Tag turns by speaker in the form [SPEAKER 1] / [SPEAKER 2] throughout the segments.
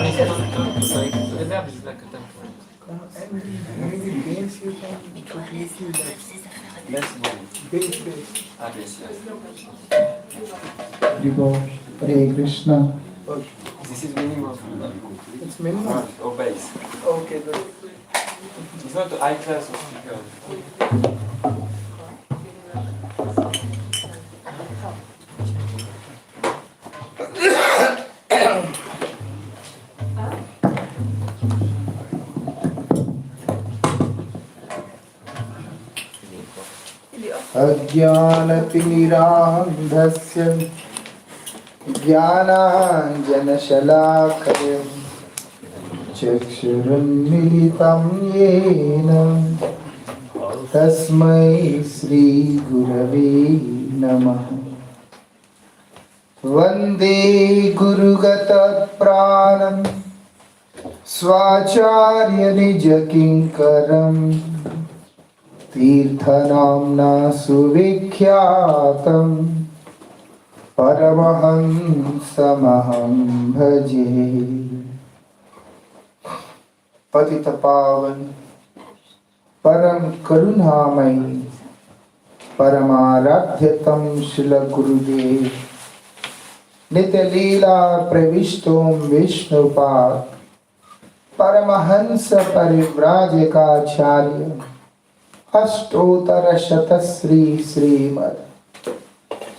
[SPEAKER 1] The verb is like a temple.
[SPEAKER 2] And maybe base you can put little
[SPEAKER 1] Less one.
[SPEAKER 2] base.
[SPEAKER 1] Ah, yes, yes.
[SPEAKER 3] Hare Krishna.
[SPEAKER 2] Okay.
[SPEAKER 1] This is minimum.
[SPEAKER 2] It's minimum.
[SPEAKER 1] Or base.
[SPEAKER 2] Okay, good.
[SPEAKER 1] It's not the high class of speaker.
[SPEAKER 3] अज्ञानतिमिरान्धस्य ज्ञानाञ्जनशलाकया चक्षुरुन्मिलितं येन तस्मै श्रीगुरवे नमः। वन्दे गुरुगतप्राणं स्वाचार्यनिजकिङ्करम् तीर्थनाम्ना सुविख्यातं परमहंसमहं भजे। पतितपावन परम करुणामयी परमाराध्यतम श्रील गुरुदेव नित्य लीला प्रविष्टों विष्णुपाद परमहंस परिव्राजकाचार्य अष्टोत्तर शतश्री श्रीमद्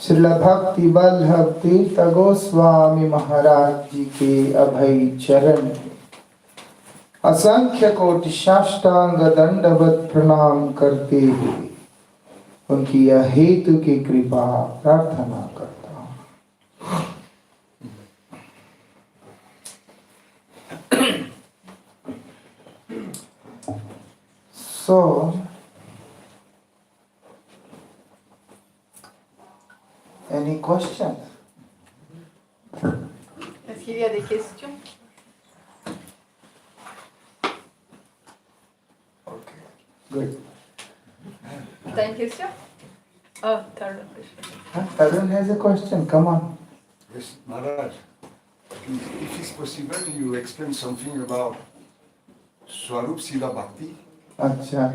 [SPEAKER 3] श्रील भक्ति वल्लभ तीर्थ गोस्वामी महाराज जी के अभय चरण असंख्य कोटि साष्टांग दंडवत प्रणाम करते हुए उनकी अहेतु की कृपा प्रार्थना करता हूँ। So, any questions?
[SPEAKER 4] Est-ce qu'il y a des questions?
[SPEAKER 3] Okay, good.
[SPEAKER 4] T'as une question? Oh, Tarun.
[SPEAKER 3] Tarun has a question. Come on.
[SPEAKER 5] Yes, Maharaj. If it's possible, you explain something about Swarup Siddha Bhakti.
[SPEAKER 3] अच्छा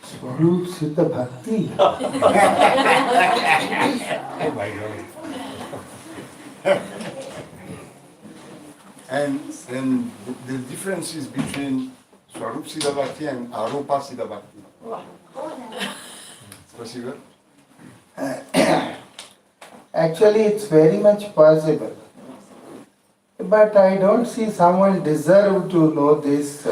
[SPEAKER 3] स्वरूप सिद्ध भक्ति
[SPEAKER 5] Oh my God. And the differences between Swarup Siddha Bhakti and Aropa Siddha Bhakti. It's possible?
[SPEAKER 3] Actually, it's very much possible. But I don't see someone deserve to know this.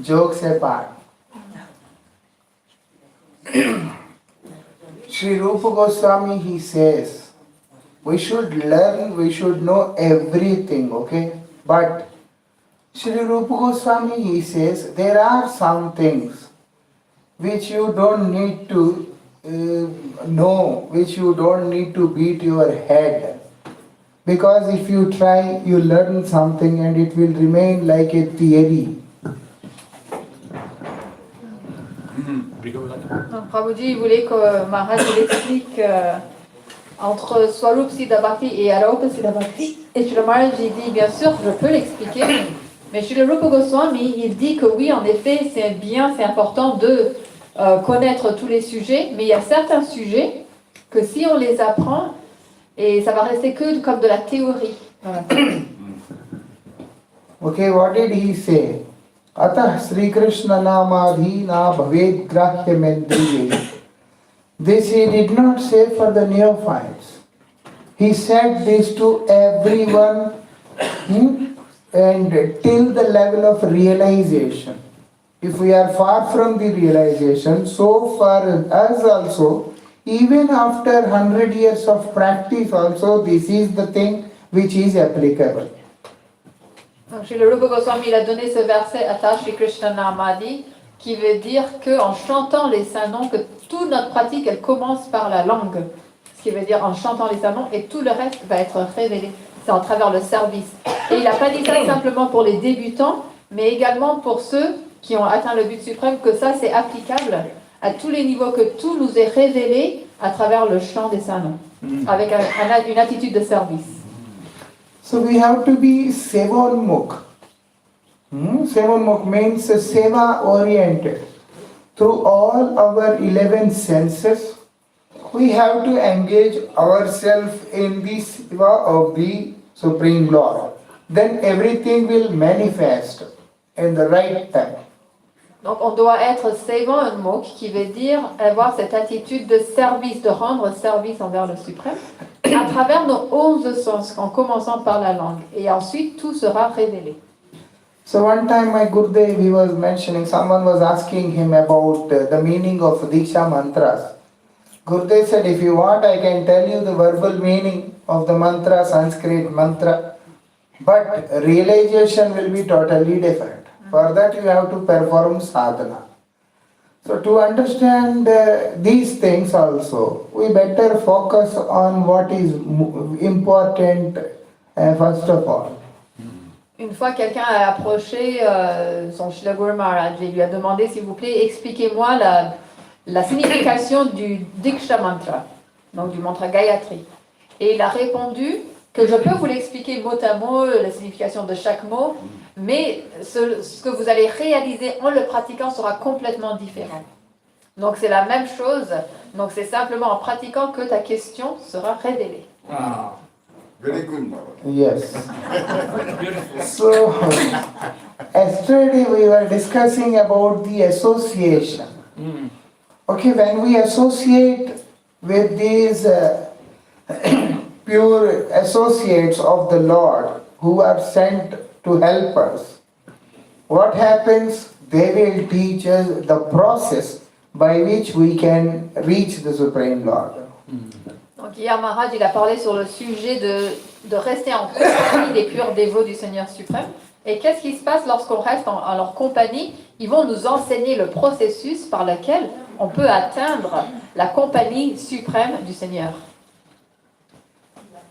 [SPEAKER 3] Jokes apart. Sri Rupa Goswami, he says, we should learn, we should know everything, okay? But Sri Rupa Goswami, he says, there are some things which you don't need to know, which you don't need to beat your head. Because if you try, you learn something and it will remain like a theory.
[SPEAKER 4] Donc, Prabhuji voulait que Maharaj il explique entre Swarup Siddha Bhakti et Aropa Siddha Bhakti. Et Srila Maharaj il dit, bien sûr, je peux l'expliquer. Mais Srila Rupa Goswami, il dit que oui, en effet, c'est bien, c'est important de connaître tous les sujets. Mais il y a certains sujets que si on les apprend, et ça va rester que comme de la théorie. Voilà.
[SPEAKER 3] Okay, what did he say? Atah Sri Krishna namadhina bhaved grahya mendriye. This he did not say for the neophytes. He said this to everyone and till the level of realization. If we are far from the realization, so far as also, even after 100 years of practice also, this is the thing which is applicable.
[SPEAKER 4] Donc, chez le Rupa Goswami, il a donné ce verset Ata Shri Krishna Namadi, qui veut dire qu'en chantant les saints noms, que toute notre pratique, elle commence par la langue. Ce qui veut dire en chantant les saints noms, et tout le reste va être révélé. C'est en travers le service. Et il n'a pas dit ça simplement pour les débutants, mais également pour ceux qui ont atteint le but suprême, que ça c'est applicable à tous les niveaux, que tout nous est révélé à travers le chant des saints noms, avec une attitude de service.
[SPEAKER 3] So we have to be Sevonmukh. Sevonmukh means seva oriented. Through all our 11 senses, we have to engage ourselves in the seva of the Supreme Lord. Then everything will manifest in the right time.
[SPEAKER 4] Donc on doit être Sevonmukh, qui veut dire avoir cette attitude de service, de rendre service envers le Suprême, à travers nos 11 sens, en commençant par la langue. Et ensuite, tout sera révélé.
[SPEAKER 3] So one time my Gurudev, he was mentioning, someone was asking him about the meaning of Diksha mantras. Gurudev said, if you want, I can tell you the verbal meaning of the mantra, Sanskrit mantra, but realization will be totally different. For that you have to perform sadhana. So to understand these things also, we better focus on what is important first of all.
[SPEAKER 4] Une fois, quelqu'un a approché son Srila Guru Maharaj et lui a demandé, s'il vous plaît, expliquez-moi la signification du Diksha Mantra, donc du mantra Gayatri. Et il a répondu que je peux vous l'expliquer mot à mot, la signification de chaque mot, mais ce que vous allez réaliser en le pratiquant sera complètement différent. Donc c'est la même chose, donc c'est simplement en pratiquant que ta question sera révélée.
[SPEAKER 5] Wow. Very good, Maharaj.
[SPEAKER 3] Yes. So, yesterday we were discussing about the association. Okay, when we associate with these pure associates of the Lord who are sent to help us, what happens? They will teach us the process by which we can reach the Supreme Lord.
[SPEAKER 4] Donc hier, Maharaj, il a parlé sur le sujet de rester en compagnie des purs dévots du Seigneur suprême. Et qu'est-ce qui se passe lorsqu'on reste en leur compagnie? Ils vont nous enseigner le processus par lequel on peut atteindre la compagnie suprême du Seigneur.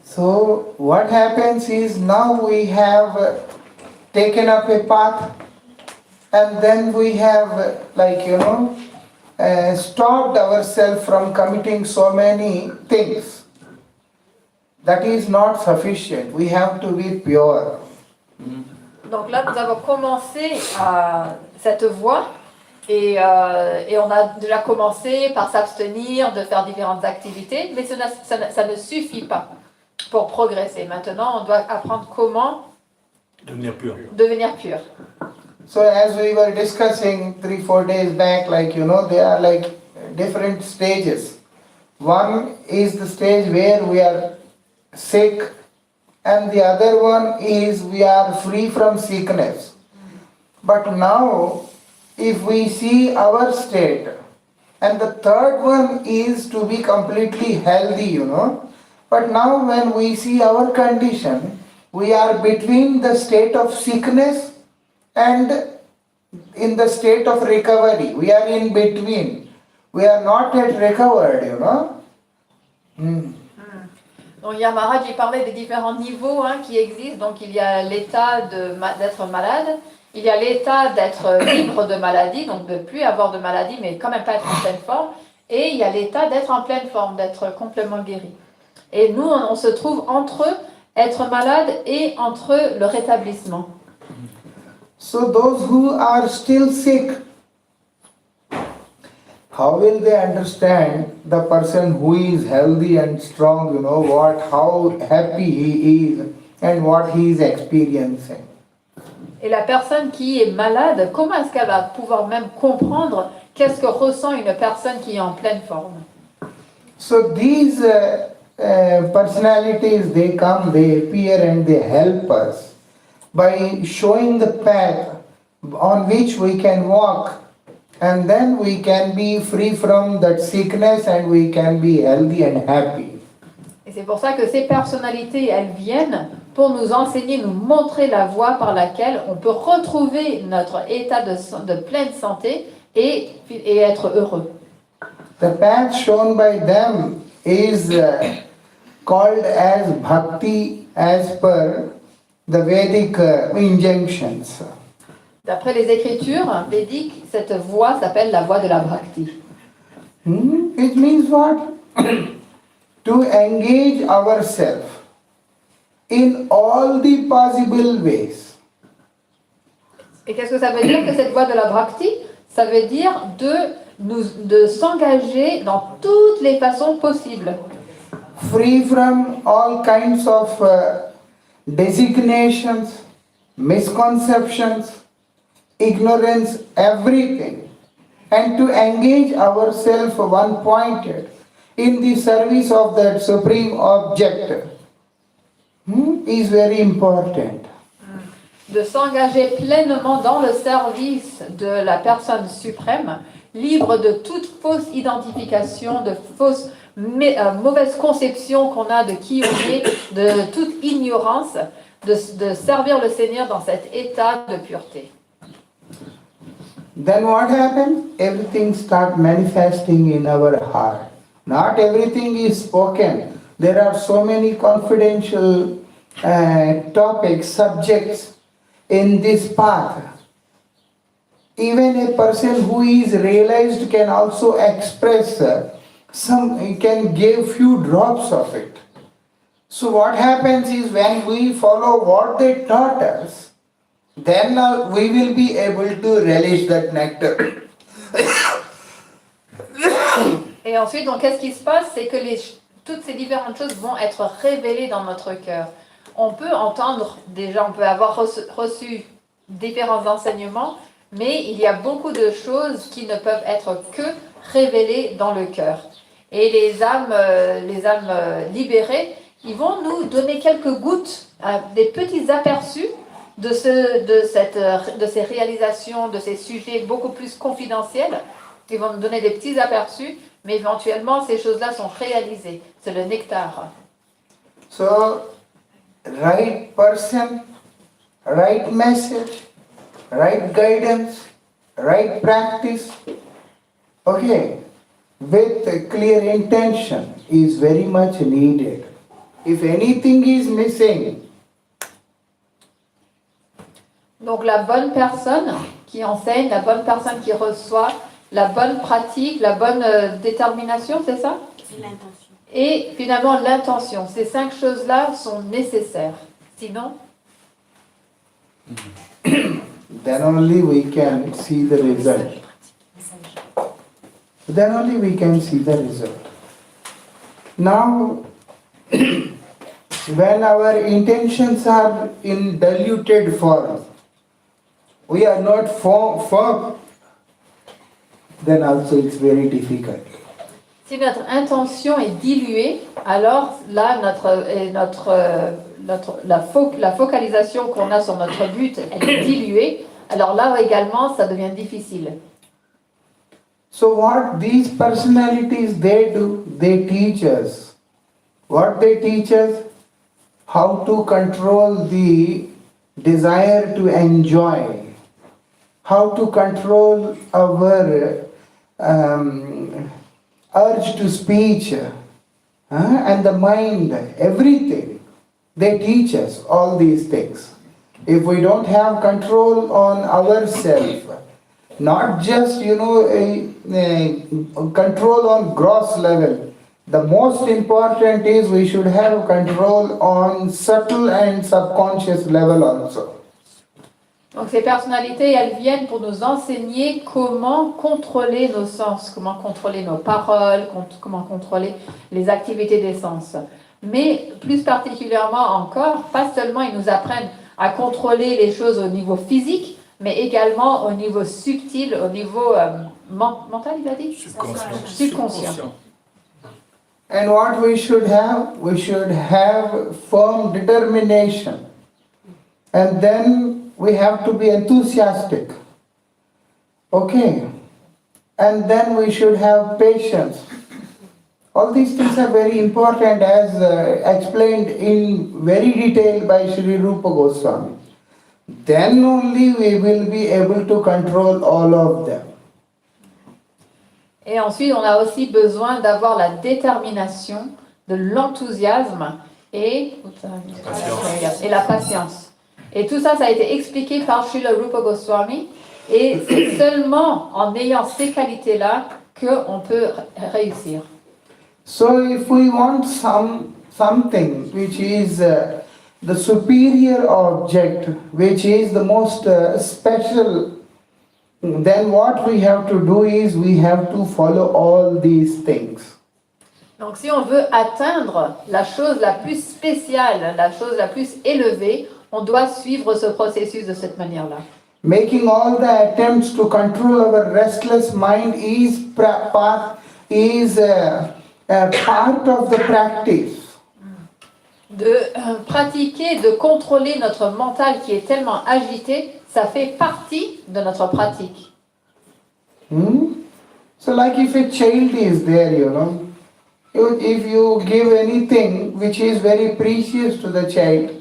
[SPEAKER 3] So what happens is now we have taken up a path and then we have stopped ourselves from committing so many things. That is not sufficient. We have to be pure.
[SPEAKER 4] Donc là, nous avons commencé cette voie et on a déjà commencé par s'abstenir de faire différentes activités, mais ça ne suffit pas pour progresser. Maintenant, on doit apprendre comment devenir pur.
[SPEAKER 3] So as we were discussing 3-4 days back, there are different stages. One is the stage where we are sick, and the other one is we are free from sickness. But now, if we see our state, and the third one is to be completely healthy, But now when we see our condition, we are between the state of sickness and in the state of recovery. We are in between. We are not yet recovered,
[SPEAKER 4] Donc Maharaj, il parlait des différents niveaux qui existent. Donc il y a l'état d'être malade, il y a l'état d'être libre de maladie, donc de ne plus avoir de maladie, mais quand même pas être en pleine forme. Et il y a l'état d'être en pleine forme, d'être complètement guéri. Et nous, on se trouve entre être malade et entre le rétablissement.
[SPEAKER 3] So those who are still sick, how will they understand the person who is healthy and strong, how happy he is and what he is experiencing?
[SPEAKER 4] Et la personne qui est malade, comment est-ce qu'elle va pouvoir même comprendre qu'est-ce que ressent une personne qui est en pleine forme?
[SPEAKER 3] So these personalities, they come, they appear and they help us by showing the path on which we can walk, and then we can be free from that sickness and we can be healthy and happy.
[SPEAKER 4] Et c'est pour ça que ces personnalités, elles viennent pour nous enseigner, nous montrer la voie par laquelle on peut retrouver notre état de pleine santé et être heureux.
[SPEAKER 3] The path shown by them is called as Bhakti as per the Vedic injunctions.
[SPEAKER 4] D'après les écritures védiques, cette voie s'appelle la voie de la Bhakti.
[SPEAKER 3] It means what? to engage ourselves in all the possible ways.
[SPEAKER 4] Et qu'est-ce que ça veut dire que cette voie de la Bhakti? Ça veut dire de s'engager dans toutes les façons possibles.
[SPEAKER 3] Free from all kinds of designations, misconceptions, ignorance, everything, and to engage ourselves one-pointed in the service of that supreme object is very important.
[SPEAKER 4] De s'engager pleinement dans le service de la personne suprême, libre de toute fausse identification, de fausses mauvaise conception qu'on a de qui on est, de toute ignorance, de servir le Seigneur dans cet état de pureté.
[SPEAKER 3] Then what happens? Everything starts manifesting in our heart. Not everything is spoken. There are so many confidential topics, subjects in this path. Even a person who is realized can also express can give few drops of it. So what happens is when we follow what they taught us, then we will be able to relish that nectar.
[SPEAKER 4] Et ensuite, donc, qu'est-ce qui se passe? C'est que toutes ces différentes choses vont être révélées dans notre cœur. On peut entendre, déjà, on peut avoir reçu différents enseignements, mais il y a beaucoup de choses qui ne peuvent être que révélées dans le cœur. Et les âmes libérées, ils vont nous donner quelques gouttes, des petits aperçus de ces réalisations, de ces sujets beaucoup plus confidentiels. Ils vont nous donner des petits aperçus, mais éventuellement, ces choses-là sont réalisées. C'est le nectar.
[SPEAKER 3] So, right person, right message, right guidance, right practice, okay, with a clear intention is very much needed. If anything is missing,
[SPEAKER 4] donc la bonne personne qui enseigne, la bonne personne qui reçoit, la bonne pratique, la bonne détermination, c'est ça?
[SPEAKER 6] C'est l'intention.
[SPEAKER 4] Et finalement l'intention. Ces 5 choses-là sont nécessaires. Sinon,
[SPEAKER 3] then only we can see the result. Then only we can see the result. Now, when our intentions are in diluted form, we are not firm, then also it's very difficult.
[SPEAKER 4] si notre intention est diluée, alors là, la focalisation qu'on a sur notre but, elle est diluée. Alors là également, ça devient difficile.
[SPEAKER 3] So what these personalities they do, they teach us. What they teach us? How to control the desire to enjoy. How to control our urge to speech and the mind, everything. They teach us all these things. If we don't have control on ourselves, not just control on gross level, the most important is we should have control on subtle and subconscious level also.
[SPEAKER 4] Donc ces personnalités, elles viennent pour nous enseigner comment contrôler nos sens, comment contrôler nos paroles, comment contrôler les activités des sens. Mais plus particulièrement encore, pas seulement ils nous apprennent à contrôler les choses au niveau physique, mais également au niveau subtil, au niveau mental, il a dit? Subconscient.
[SPEAKER 3] And what we should have firm determination. And then we have to be enthusiastic. Okay. And then we should have patience. All these things are very important as explained in very detail by Sri Rupa Goswami. Then only we will be able to control all of them.
[SPEAKER 4] Et ensuite, on a aussi besoin d'avoir la détermination, de l'enthousiasme et la patience. Et tout ça, ça a été expliqué par Srila Rupa Goswami. Et c'est seulement en ayant ces qualités-là qu'on peut réussir.
[SPEAKER 3] So if we want something which is the superior object, which is the most special, then what we have to do is we have to follow all these things.
[SPEAKER 4] Donc si on veut atteindre la chose la plus spéciale, la chose la plus élevée, on doit suivre ce processus de cette manière-là.
[SPEAKER 3] Making all the attempts to control our restless mind is part of the practice.
[SPEAKER 4] De pratiquer, de contrôler notre mental qui est tellement agité, ça fait partie de notre pratique.
[SPEAKER 3] So like if a child is there, if you give anything which is very precious to the child,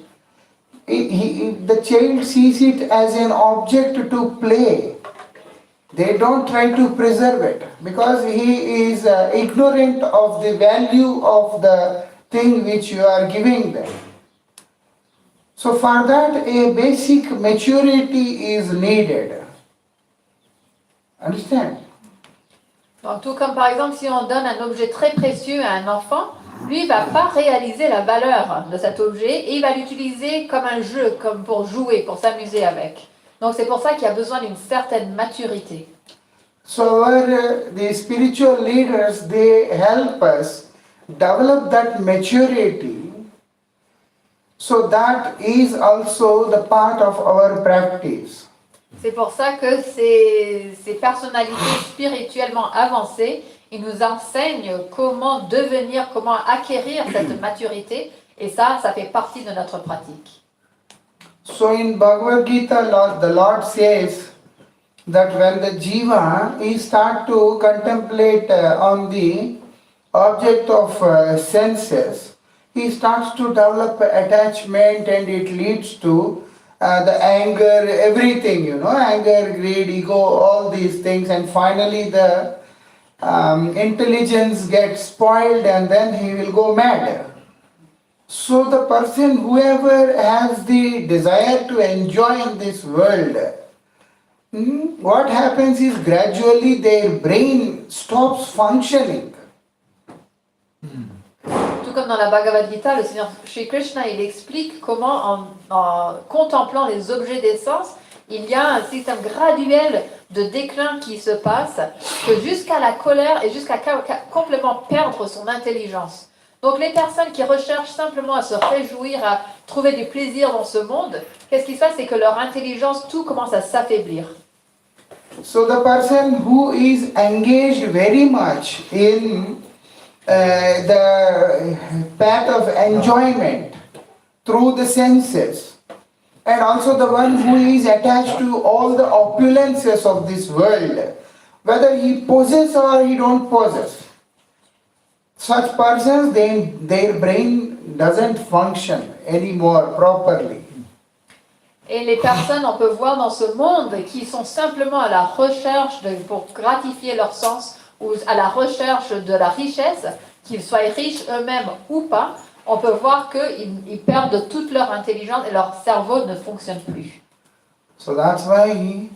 [SPEAKER 3] the child sees it as an object to play. They don't try to preserve it because he is ignorant of the value of the thing which you are giving them. So for that a basic maturity is needed. Understand?
[SPEAKER 4] Donc, tout comme par exemple si on donne un objet très précieux à un enfant, lui ne va pas réaliser la valeur de cet objet et il va l'utiliser comme un jeu, comme pour jouer, pour s'amuser avec. Donc c'est pour ça qu'il y a besoin d'une certaine maturité.
[SPEAKER 3] So the spiritual leaders, they help us develop that maturity, so that is also the part of our practice.
[SPEAKER 4] C'est pour ça que ces personnalités spirituellement avancées, ils nous enseignent comment devenir, comment acquérir cette maturité, et ça fait partie de notre pratique.
[SPEAKER 3] So in Bhagavad Gita, the Lord says that when the jiva he start to contemplate on the object of senses, he starts to develop attachment and it leads to the anger, everything, anger, greed, ego, all these things, and finally the intelligence gets spoiled and then he will go mad. So the person, whoever has the desire to enjoy in this world, what happens is gradually their brain stops functioning.
[SPEAKER 4] Tout comme dans la Bhagavad Gita, le Seigneur Shri Krishna, il explique comment en contemplant les objets des sens, il y a un système graduel de déclin qui se passe, que jusqu'à la colère et jusqu'à complètement perdre son intelligence. Donc les personnes qui recherchent simplement à se réjouir, à trouver du plaisir dans ce monde, qu'est-ce qui se passe? C'est que leur intelligence, tout commence à s'affaiblir.
[SPEAKER 3] So the person who is engaged very much in the path of enjoyment through the senses, and also the one who is attached to all the opulences of this world, whether he possesses or he don't possess, such persons, their brain doesn't function anymore properly.
[SPEAKER 4] Et les personnes, on peut voir dans ce monde, qui sont simplement à la recherche, pour gratifier leur sens, ou à la recherche de la richesse, qu'ils soient riches eux-mêmes ou pas, on peut voir qu'ils perdent toute leur intelligence et leur cerveau ne fonctionne plus.
[SPEAKER 3] So that's why,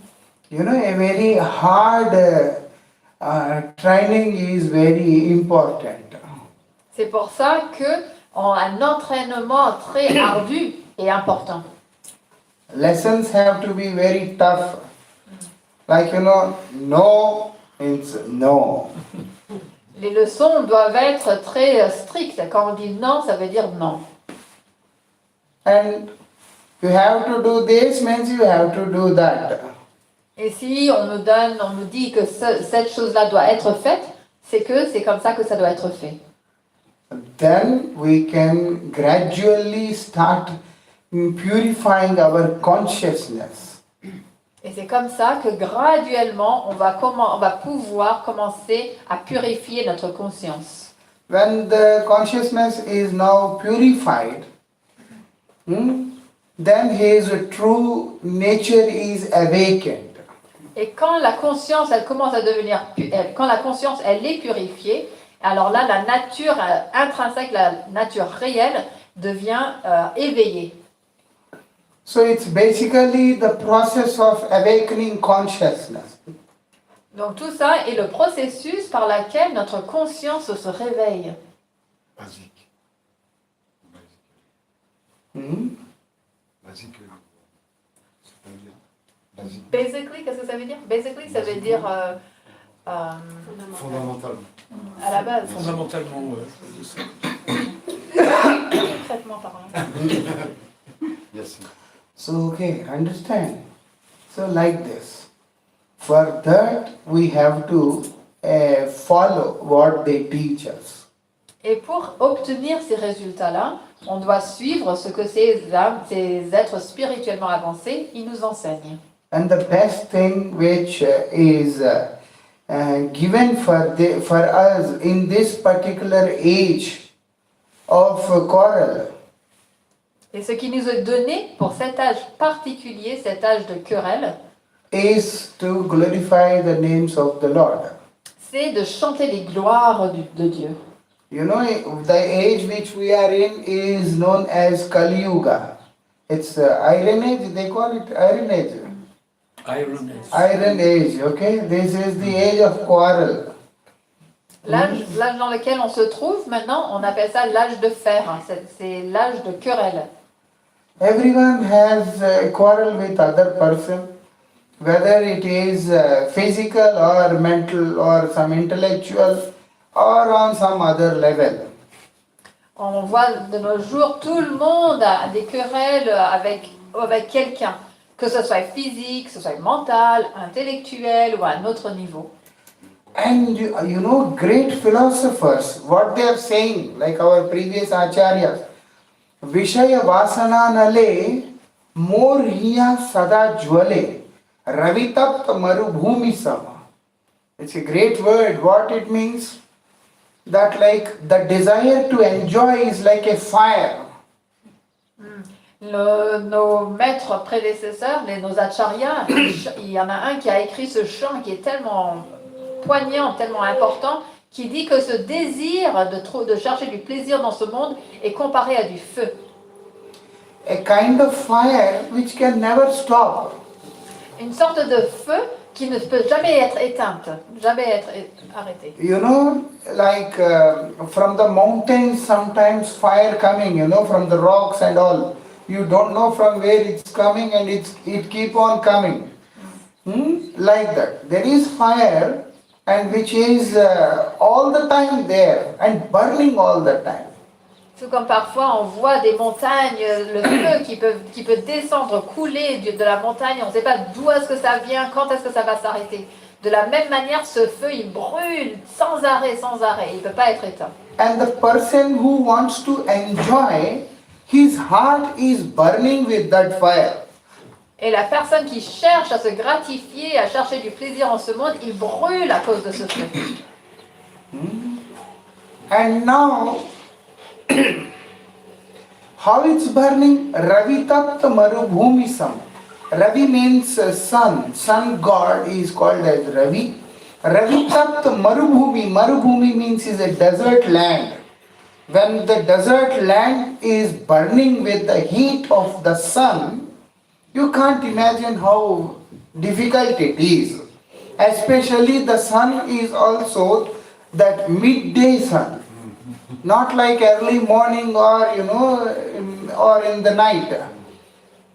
[SPEAKER 3] a very hard training is very important.
[SPEAKER 4] C'est pour ça qu'un entraînement très ardu est important.
[SPEAKER 3] Lessons have to be very tough. Like, no means no.
[SPEAKER 4] Les leçons doivent être très strictes. Quand on dit non, ça veut dire non.
[SPEAKER 3] And you have to do this means you have to do that.
[SPEAKER 4] Et si on nous dit que cette chose-là doit être faite, c'est que c'est comme ça que ça doit être fait.
[SPEAKER 3] Then we can gradually start purifying our consciousness.
[SPEAKER 4] Et c'est comme ça que graduellement, on va pouvoir commencer à purifier notre conscience.
[SPEAKER 3] When the consciousness is now purified, then his true nature is awakened.
[SPEAKER 4] Et quand la conscience, elle commence à devenir, quand la conscience, elle est purifiée, alors là, la nature intrinsèque, la nature réelle devient éveillée.
[SPEAKER 3] So it's basically the process of awakening consciousness.
[SPEAKER 4] Donc tout ça est le processus par lequel notre conscience se réveille.
[SPEAKER 5] Basique.
[SPEAKER 3] Hmm?
[SPEAKER 5] Basique. C'est-à-dire basique.
[SPEAKER 4] Basically, qu'est-ce que ça veut dire? Basically, ça veut dire
[SPEAKER 5] Fondamentalement.
[SPEAKER 4] à la base,
[SPEAKER 2] Fondamentalement,
[SPEAKER 4] concrètement parlant.
[SPEAKER 5] Yes.
[SPEAKER 3] So, okay, understand. So, like this. For that, we have to follow what they teach us.
[SPEAKER 4] Et pour obtenir ces résultats-là, on doit suivre ce que ces âmes, ces êtres spirituellement avancés, ils nous enseignent.
[SPEAKER 3] And the best thing which is given for us in this particular age of quarrel
[SPEAKER 4] Et ce qui nous est donné pour cet âge particulier, cet âge de querelle,
[SPEAKER 3] is to glorify the names of the Lord.
[SPEAKER 4] c'est de chanter les gloires de Dieu.
[SPEAKER 3] You know, the age which we are in is known as Kali Yuga. It's Iron Age, they call it Iron Age.
[SPEAKER 2] Iron Age.
[SPEAKER 3] Iron Age, okay? This is the age of quarrel.
[SPEAKER 4] L'âge dans lequel on se trouve maintenant, on appelle ça l'âge de fer. Hein. C'est l'âge de querelle.
[SPEAKER 3] Everyone has a quarrel with other person, whether it is physical or mental or some intellectual or on some other level.
[SPEAKER 4] On voit de nos jours, tout le monde a des querelles avec quelqu'un, que ce soit physique, que ce soit mental, intellectuel ou à un autre niveau.
[SPEAKER 3] And you know, great philosophers, what they are saying, like our previous acharyas, Vishaya Vasana Nale, Morhiya Sada Jwale, Ravitapt Marubhumi Sama. It's a great word. What it means? That like the desire to enjoy is like a fire.
[SPEAKER 4] Nos maîtres prédécesseurs, nos acharyas, il y en a un qui a écrit ce chant qui est tellement poignant, tellement important, qui dit que ce désir de chercher du plaisir dans ce monde est comparé à du feu.
[SPEAKER 3] A kind of fire which can never stop.
[SPEAKER 4] Une sorte de feu qui ne peut jamais être éteinte, jamais être arrêtée.
[SPEAKER 3] You know, like from the mountains sometimes fire coming, you know, from the rocks and all. You don't know from where it's coming and it keep on coming. Like that. There is fire and which is all the time there and burning all the time.
[SPEAKER 4] Tout comme parfois on voit des montagnes, le feu qui peut descendre, couler de la montagne, on ne sait pas d'où est-ce que ça vient, quand est-ce que ça va s'arrêter. De la même manière, ce feu, il brûle sans arrêt, il ne peut pas être éteint.
[SPEAKER 3] And the person who wants to enjoy, his heart is burning with that fire.
[SPEAKER 4] Et la personne qui cherche à se gratifier, à chercher du plaisir en ce monde, il brûle à cause de ce feu.
[SPEAKER 3] And now, how it's burning? Ravi Tatta Marubhumisam. Ravi means sun. Sun god is called as Ravi. Ravi Tatta Marubhumi. Marubhumi means is a desert land. When the desert land is burning with the heat of the sun, you can't imagine how difficult it is. Especially the sun is also that midday sun. Not like early morning or or in the night.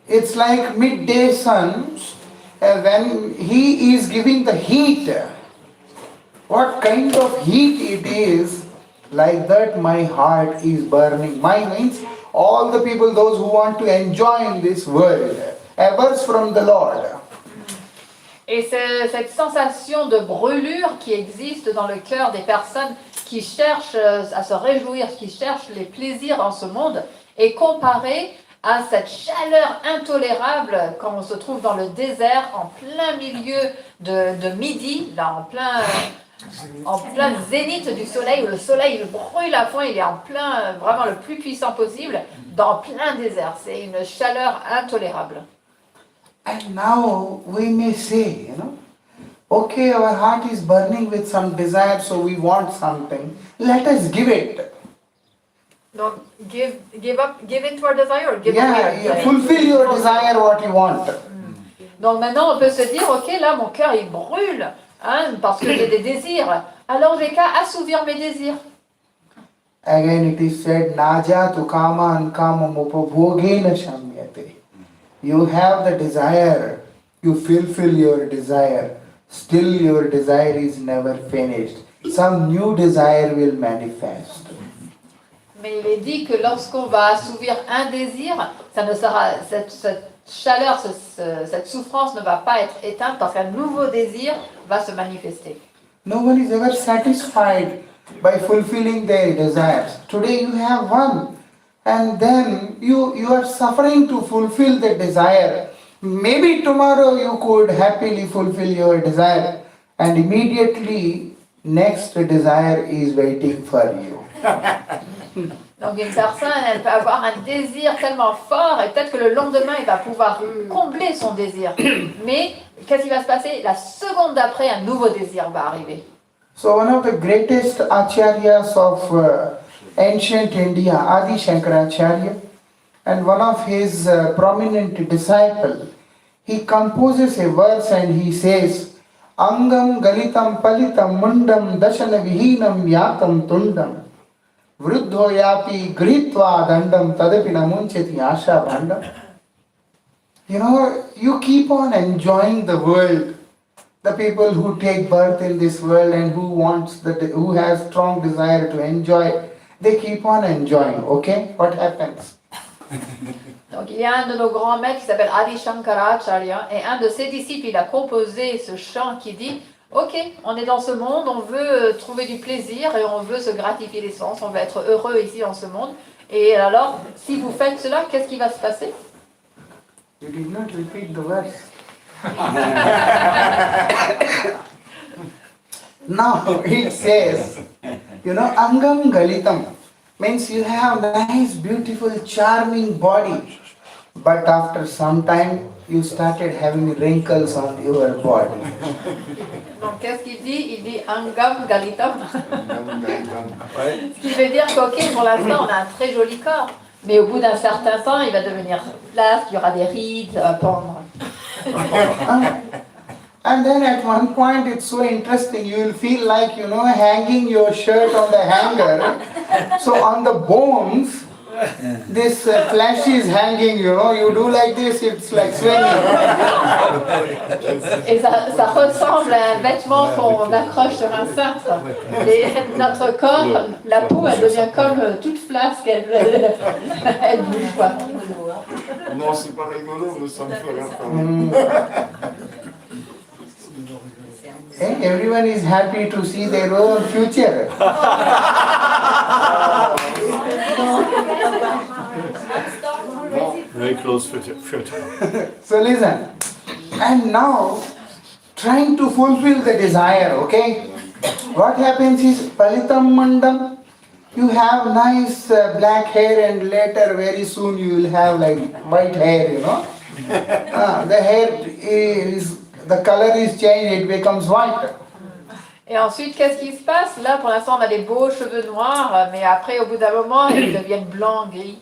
[SPEAKER 3] It's like midday sun when he is giving the heat. What kind of heat it is, like that my heart is burning. My means all the people, those who want to enjoy in this world, averse from the Lord.
[SPEAKER 4] Et c'est cette sensation de brûlure qui existe dans le cœur des personnes qui cherchent à se réjouir, qui cherchent les plaisirs en ce monde, est comparée à cette chaleur intolérable quand on se trouve dans le désert, en plein milieu de midi, là, en plein zénith du soleil, où le soleil il brûle à fond, il est en plein, vraiment le plus puissant possible, dans plein désert. C'est une chaleur intolérable.
[SPEAKER 3] And now we may say, okay, our heart is burning with some desire, so we want something. Let us give it.
[SPEAKER 4] Donc, give in to our desire, or give
[SPEAKER 3] Yeah, fulfill your desire what you want.
[SPEAKER 4] Donc maintenant, on peut se dire, ok, là, mon cœur, il brûle. Hein, parce que j'ai des désirs. Alors j'ai qu'à assouvir mes désirs.
[SPEAKER 3] Again it is said, Naja tu kaman kamam upabhogena shamyate. You have the desire, you fulfill your desire, still your desire is never finished. Some new desire will manifest.
[SPEAKER 4] Mais il est dit que lorsqu'on va assouvir un désir, ça ne sera, cette chaleur, cette souffrance ne va pas être éteinte parce qu'un nouveau désir va se manifester.
[SPEAKER 3] No one is ever satisfied by fulfilling their desires. Today you have one, and then you are suffering to fulfill the desire. Maybe tomorrow you could happily fulfill your desire, and immediately next desire is waiting for you.
[SPEAKER 4] Donc une personne, elle peut avoir un désir tellement fort et peut-être que le lendemain, il va pouvoir combler son désir. Mais qu'est-ce qui va se passer? La seconde d'après, un nouveau désir va arriver.
[SPEAKER 3] So one of the greatest acharyas of ancient India, Adi Shankaracharya, and one of his prominent disciples, he composes a verse and he says, Angam galitam palitam mundam dashana vihinam yatam tundam vruddho yapi gritva dandam tadapi namuncheti asha bandam. You know, you keep on enjoying the world. The people who take birth in this world and who has strong desire to enjoy, they keep on enjoying, okay? What happens?
[SPEAKER 4] Donc il y a un de nos grands maîtres qui s'appelle Adi Shankaracharya et un de ses disciples, il a composé ce chant qui dit ok, on est dans ce monde, on veut trouver du plaisir et on veut se gratifier les sens, on veut être heureux ici dans ce monde. Et alors, si vous faites cela, qu'est-ce qui va se passer?
[SPEAKER 3] You did not repeat the verse. Now it says, you know, Angam Galitam means you have nice, beautiful, charming body, but after some time you started having wrinkles on your body.
[SPEAKER 4] Donc qu'est-ce qu'il dit? Il dit Angam Galitam. Ce qui veut dire qu'ok, pour l'instant on a un très joli corps, mais au bout d'un certain temps il va devenir flasque, il y aura des rides à pendre.
[SPEAKER 3] And then at one point it's so interesting, you will feel like, you know, hanging your shirt on the hanger. So on the bones, this flesh is hanging, you know, you do like this, it's like swinging.
[SPEAKER 4] Et ça ressemble à un vêtement qu'on accroche sur un cintre. Et notre corps, la peau, elle devient comme toute flasque, elle bouge pas.
[SPEAKER 5] Non, c'est pas rigolo, nous sommes frères.
[SPEAKER 3] Hey, everyone is happy to see their own future.
[SPEAKER 6] Very close future.
[SPEAKER 3] So listen, and now trying to fulfill the desire, okay? What happens is palitam mandam, you have nice black hair and later very soon you will have like white hair, you know. The hair is, the color is changed, it becomes white.
[SPEAKER 4] Et ensuite, qu'est-ce qui se passe? Là, pour l'instant, on a des beaux cheveux noirs, mais après, au bout d'un moment, ils deviennent blancs, gris.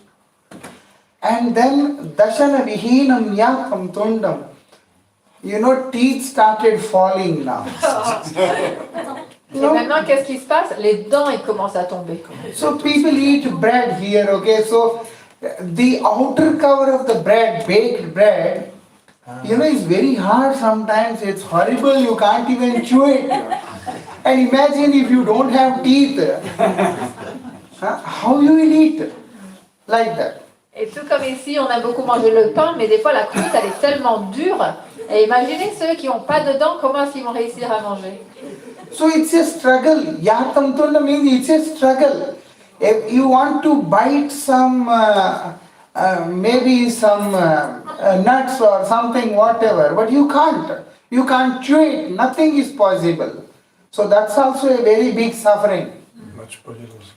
[SPEAKER 3] And then dashana vihinam yatam tundam. You know, teeth started falling now.
[SPEAKER 4] Et maintenant, qu'est-ce qui se passe? Les dents, ils commencent à tomber.
[SPEAKER 3] So people eat bread here, okay? So the outer cover of the bread, baked bread, you know, it's very hard sometimes. It's horrible. You can't even chew it. And imagine if you don't have teeth. How you will eat? Like that.
[SPEAKER 4] Et tout comme ici, on a beaucoup mangé le pain, mais des fois, la croûte, elle est tellement dure. Et imaginez ceux qui n'ont pas de dents, comment est-ce qu'ils vont réussir à manger?
[SPEAKER 3] So it's a struggle. Yatam tunda means it's a struggle. If you want to bite some, maybe some nuts or something, whatever, but you can't. You can't chew it. Nothing is possible. So that's also a very big suffering.
[SPEAKER 6] Mashed potatoes.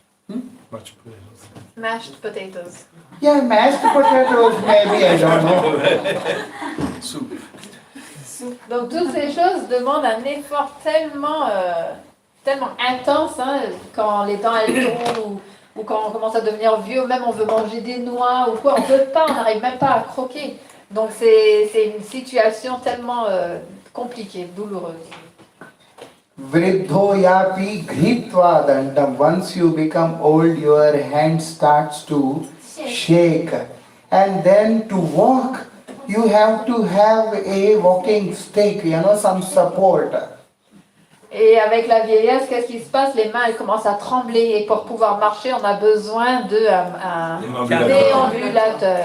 [SPEAKER 6] Mashed potatoes.
[SPEAKER 4] Mashed potatoes.
[SPEAKER 3] Yeah, mashed potatoes maybe, I don't know.
[SPEAKER 6] Soup.
[SPEAKER 4] Donc toutes ces choses demandent un effort tellement, tellement intense, hein, quand les dents elles tombent ou quand on commence à devenir vieux, même on veut manger des noix ou quoi, on ne peut pas, on n'arrive même pas à croquer. Donc c'est une situation tellement compliquée, douloureuse.
[SPEAKER 3] Vriddho yapi gritva dandam. Once you become old, your hand starts to shake. And then to walk, you have to have a walking stick, some support.
[SPEAKER 4] Et avec la vieillesse, qu'est-ce qui se passe? Les mains, elles commencent à trembler. Et pour pouvoir marcher, on a besoin d'un déambulateur.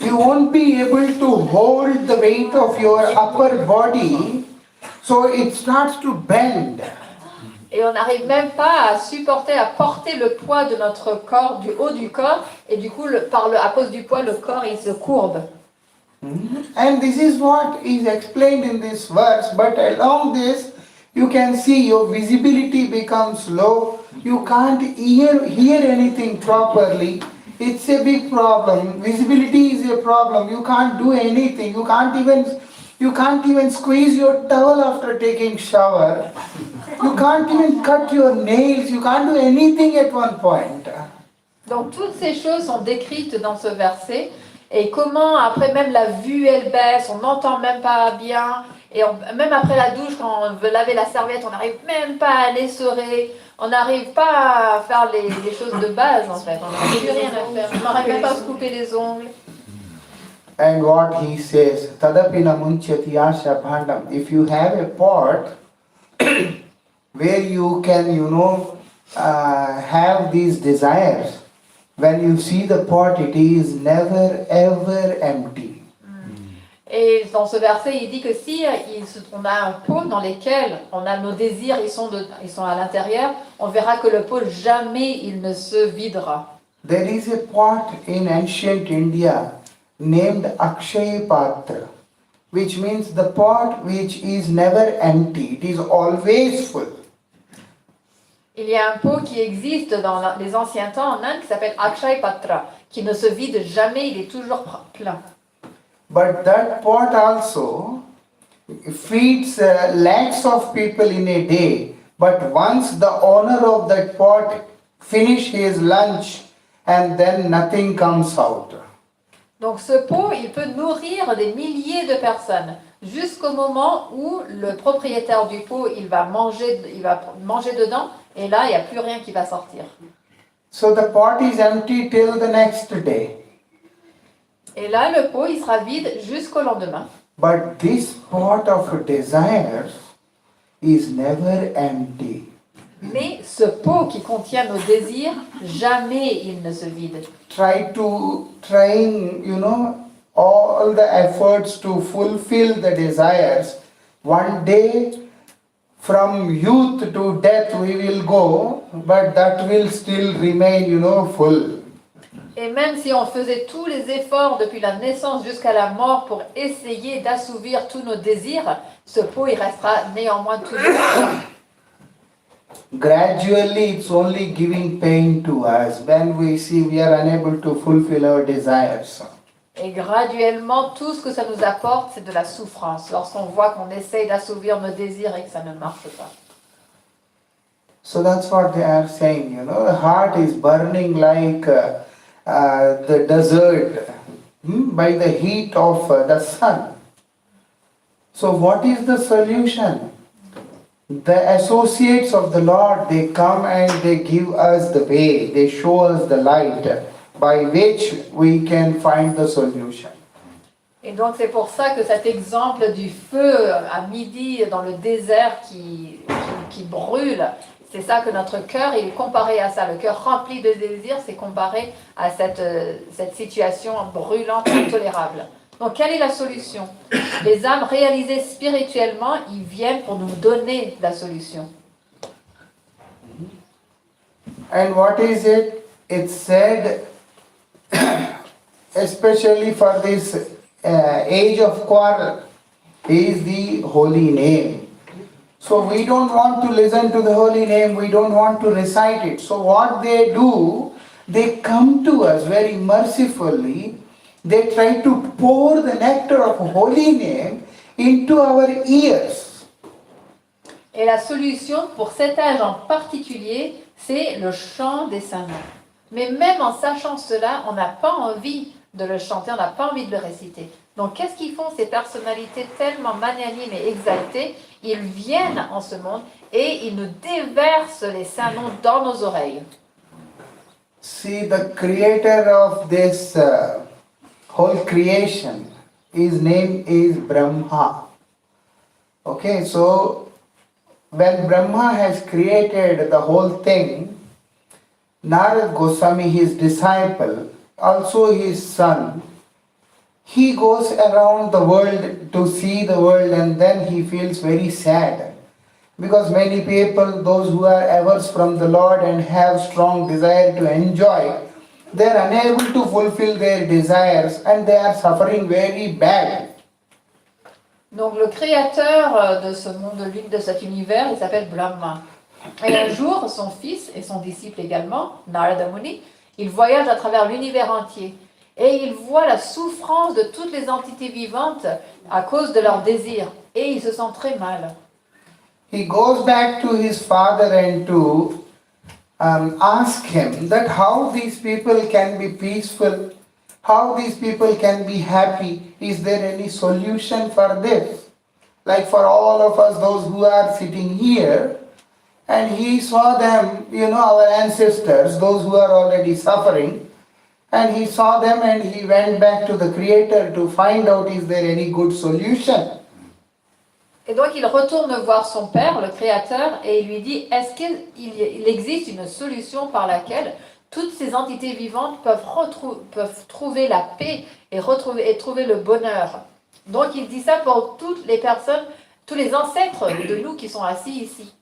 [SPEAKER 3] You won't be able to hold the weight of your upper body, so it starts to bend.
[SPEAKER 4] Et on n'arrive même pas à supporter, à porter le poids de notre corps, du haut du corps. Et du coup, à cause du poids, le corps, il se courbe.
[SPEAKER 3] And this is what is explained in this verse, but along this, you can see your visibility becomes low. You can't hear anything properly. It's a big problem. Visibility is a problem. You can't do anything. You can't even squeeze your towel after taking shower. You can't even cut your nails. You can't do anything at one point.
[SPEAKER 4] Donc toutes ces choses sont décrites dans ce verset. Et comment, après même la vue, elle baisse, on n'entend même pas bien. Et même après la douche, quand on veut laver la serviette, on n'arrive même pas à l'essorer. On n'arrive pas à faire les choses de base, en fait. On n'a plus rien à faire. On n'arrive même pas à se couper les ongles.
[SPEAKER 3] And what he says, Tadapina munchyati asha bhandam. If you have a pot where you can, have these desires, when you see the pot, it is never ever empty.
[SPEAKER 4] Et dans ce verset, il dit que si on a un pot dans lequel on a nos désirs, ils sont à l'intérieur, on verra que le pot, jamais il ne se videra.
[SPEAKER 3] There is a pot in ancient India named Akshay Patra, which means the pot which is never empty, it is always full.
[SPEAKER 4] Il y a un pot qui existe dans les anciens temps en Inde qui s'appelle Akshay Patra, qui ne se vide jamais, il est toujours plein.
[SPEAKER 3] But that pot also feeds lakhs of people in a day. But once the owner of that pot finish his lunch, and then nothing comes out.
[SPEAKER 4] Donc ce pot, il peut nourrir des milliers de personnes jusqu'au moment où le propriétaire du pot, il va manger dedans et là, il n'y a plus rien qui va sortir.
[SPEAKER 3] So the pot is empty till the next day.
[SPEAKER 4] Et là, le pot, il sera vide jusqu'au lendemain.
[SPEAKER 3] But this pot of desires is never empty.
[SPEAKER 4] Mais ce pot qui contient nos désirs, jamais il ne se vide.
[SPEAKER 3] Trying, all the efforts to fulfill the desires. One day, from youth to death we will go, but that will still remain, full.
[SPEAKER 4] Et même si on faisait tous les efforts depuis la naissance jusqu'à la mort pour essayer d'assouvir tous nos désirs, ce pot, il restera néanmoins toujours plein.
[SPEAKER 3] Gradually, it's only giving pain to us when we see we are unable to fulfill our desires.
[SPEAKER 4] Et graduellement, tout ce que ça nous apporte, c'est de la souffrance. Lorsqu'on voit qu'on essaye d'assouvir nos désirs et que ça ne marche pas.
[SPEAKER 3] So that's what they are saying, the heart is burning like the desert by the heat of the sun. So what is the solution? The associates of the Lord, they come and they give us the way, they show us the light by which we can find the solution.
[SPEAKER 4] Et donc c'est pour ça que cet exemple du feu à midi dans le désert qui brûle, c'est ça que notre cœur est comparé à ça. Le cœur rempli de désirs, c'est comparé à cette situation brûlante, intolérable. Donc quelle est la solution? Les âmes réalisées spirituellement, ils viennent pour nous donner la solution.
[SPEAKER 3] And what is it? It's said, especially for this age of quarrel, is the holy name. So we don't want to listen to the holy name, we don't want to recite it. So what they do, they come to us very mercifully. They try to pour the nectar of holy name into our ears.
[SPEAKER 4] Et la solution pour cet âge en particulier, c'est le chant des saints noms. Mais même en sachant cela, on n'a pas envie de le chanter, on n'a pas envie de le réciter. Donc qu'est-ce qu'ils font ces personnalités tellement magnanimes et exaltées? ils viennent en ce monde et ils nous déversent les saints noms dans nos oreilles.
[SPEAKER 3] See, the creator of this whole creation, his name is Brahma. Okay, so when Brahma has created the whole thing, Narad Goswami, his disciple, also his son, he goes around the world to see the world, and then he feels very sad. Because many people, those who are averse from the Lord and have strong desire to enjoy, they are unable to fulfill their desires and they are suffering very bad.
[SPEAKER 4] Donc le créateur de ce monde, de cet univers, il s'appelle Brahma. Et un jour, son fils et son disciple également, Narada Muni, il voyage à travers l'univers entier. Et il voit la souffrance de toutes les entités vivantes à cause de leurs désirs. Et il se sent très mal.
[SPEAKER 3] He goes back to his father and to ask him that how these people can be peaceful, how these people can be happy. Is there any solution for this? Like for all of us, those who are sitting here, and he saw them, our ancestors, those who are already suffering, and he saw them and he went back to the Creator to find out is there any good solution.
[SPEAKER 4] Et donc il retourne voir son père, le créateur, et il lui dit, est-ce qu'il existe une solution par laquelle toutes ces entités vivantes peuvent trouver la paix et trouver le bonheur? Donc il dit ça pour toutes les personnes, tous les ancêtres de nous qui sont assis ici.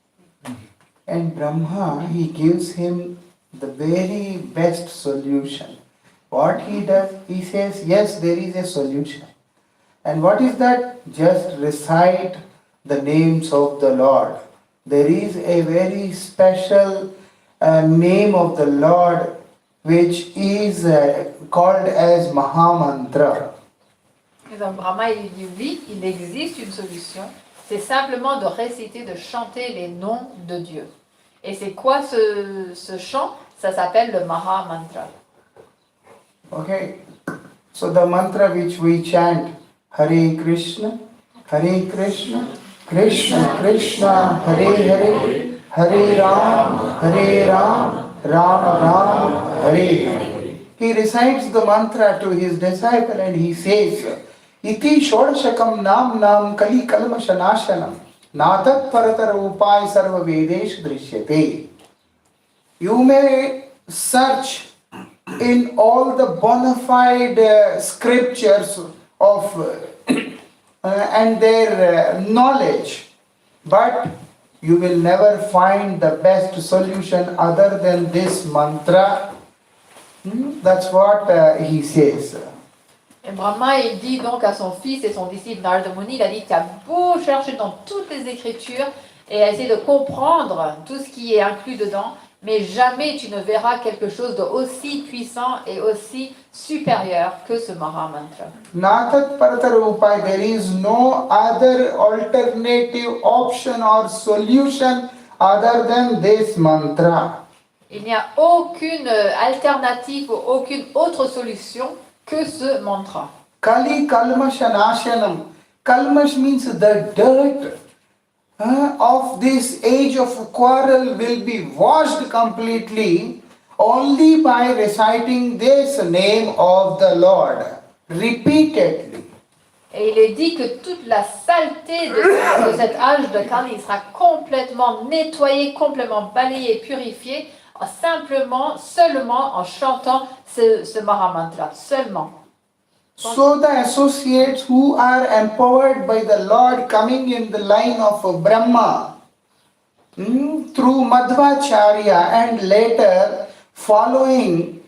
[SPEAKER 3] And Brahma, he gives him the very best solution. What he does, he says, yes, there is a solution. And what is that? Just recite the names of the Lord. There is a very special name of the Lord which is called as Mahamantra.
[SPEAKER 4] Et donc Brahma, il dit oui, il existe une solution. C'est simplement de réciter, de chanter les noms de Dieu. Et c'est quoi ce chant? Ça s'appelle le Mahamantra.
[SPEAKER 3] Okay, so the mantra which we chant, Hare Krishna, Krishna Krishna, Hare Hare, Hare Ram, Ram Ram, Hare Hare. He recites the mantra to his disciple and he says, Iti Shodashakam Nam Kali Kalmashanashanam Natat Paratar Upay Sarva Vedesh Drishyate. You may search in all the bona fide scriptures of and their knowledge, but you will never find the best solution other than this mantra. That's what he says.
[SPEAKER 4] Et Brahma, il dit donc à son fils et son disciple Narada Muni, il a dit, tu as beau chercher dans toutes les écritures et essayer de comprendre tout ce qui est inclus dedans, mais jamais tu ne verras quelque chose d'aussi puissant et aussi supérieur que ce Mahamantra.
[SPEAKER 3] Natat Paratarupay, there is no other alternative option or solution other than this mantra.
[SPEAKER 4] Il n'y a aucune alternative ou aucune autre solution que ce mantra.
[SPEAKER 3] Kali Kalmashanashanam. Kalmash means the dirt of this age of quarrel will be washed completely only by reciting this name of the Lord repeatedly.
[SPEAKER 4] Et il est dit que toute la saleté de cet âge de Kali sera complètement nettoyée, complètement balayée, purifiée, seulement en chantant ce Mahamantra, seulement.
[SPEAKER 3] So the associates who are empowered by the Lord coming in the line of Brahma through Madhvacharya and later followed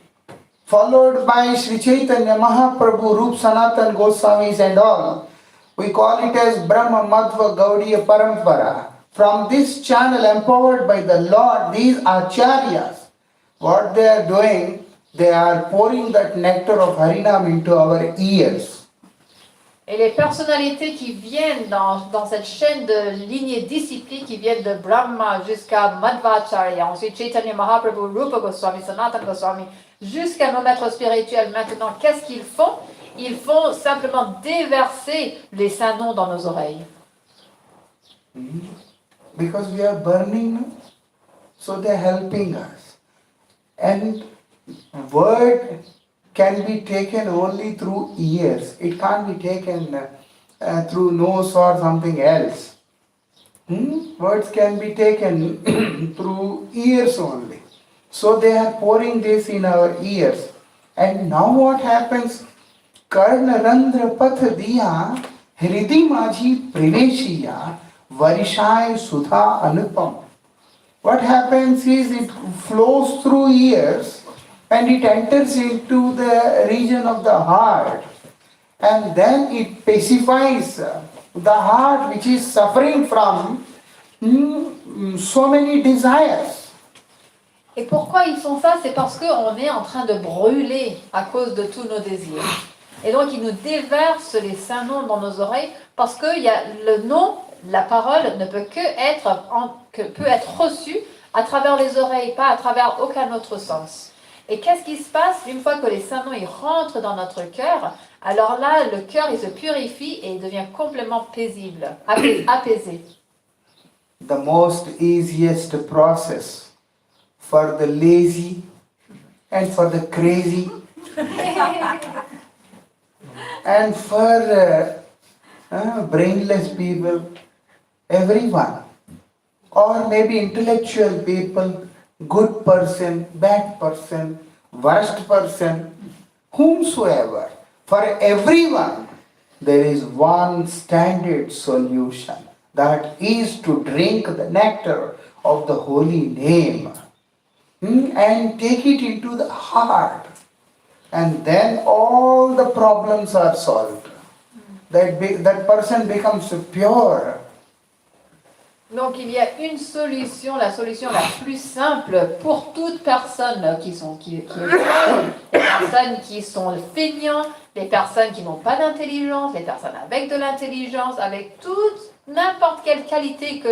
[SPEAKER 3] by Sri Chaitanya Mahaprabhu, Rup Sanatan Goswamis and all, we call it as Brahma Madhva Gaudiya Parampara. From this channel empowered by the Lord, these acharyas, what they are doing, they are pouring that nectar of Harinam into our ears.
[SPEAKER 4] Et les personnalités qui viennent dans cette chaîne de lignées disciplines qui viennent de Brahma jusqu'à Madhvacharya, ensuite Chaitanya Mahaprabhu, Rupa Goswami, Sanatana Goswami, jusqu'à nos maîtres spirituels maintenant, qu'est-ce qu'ils font? Ils font simplement déverser les saints noms dans nos oreilles.
[SPEAKER 3] Because we are burning, no? So they are helping us. And word can be taken only through ears. It can't be taken through nose or something else. Words can be taken through ears only. So they are pouring this in our ears. And now what happens? Karna Randra Path Diya Hridi Maji Priveshiya Varishai Sudha Anupam. What happens is it flows through ears and it enters into the region of the heart, and then it pacifies the heart which is suffering from so many desires.
[SPEAKER 4] Et pourquoi ils font ça? C'est parce qu'on est en train de brûler à cause de tous nos désirs. Et donc ils nous déversent les saints noms dans nos oreilles parce que le nom, la parole ne peut peut être reçue à travers les oreilles, pas à travers aucun autre sens. Et qu'est-ce qui se passe une fois que les saints noms ils rentrent dans notre cœur? Alors là, le cœur il se purifie et il devient complètement paisible, apaisé.
[SPEAKER 3] The most easiest process for the lazy and for the crazy and for brainless people, everyone, or maybe intellectual people, good person, bad person, worst person, whomsoever, for everyone there is one standard solution, that is to drink the nectar of the holy name and take it into the heart, and then all the problems are solved. That person becomes pure.
[SPEAKER 4] Donc il y a une solution, la solution la plus simple pour toute personne qui est folle, les personnes qui sont feignants, les personnes qui n'ont pas d'intelligence, les personnes avec de l'intelligence, avec n'importe quelle qualité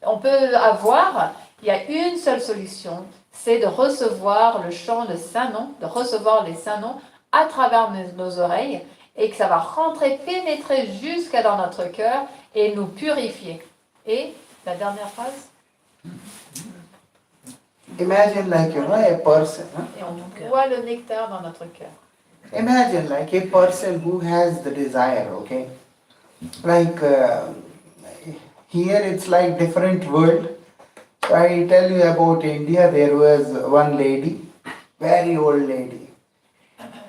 [SPEAKER 4] qu'on peut avoir. Il y a une seule solution, c'est de recevoir le chant de saint nom, de recevoir les saints noms à travers nos oreilles, et que ça va rentrer, pénétrer jusqu'à dans notre cœur et nous purifier. Et la dernière phrase.
[SPEAKER 3] Imagine like a person.
[SPEAKER 4] Et on boit le nectar dans notre cœur.
[SPEAKER 3] Imagine like a person who has the desire, okay? Like here it's like different world. So I tell you about India, there was one lady, very old lady.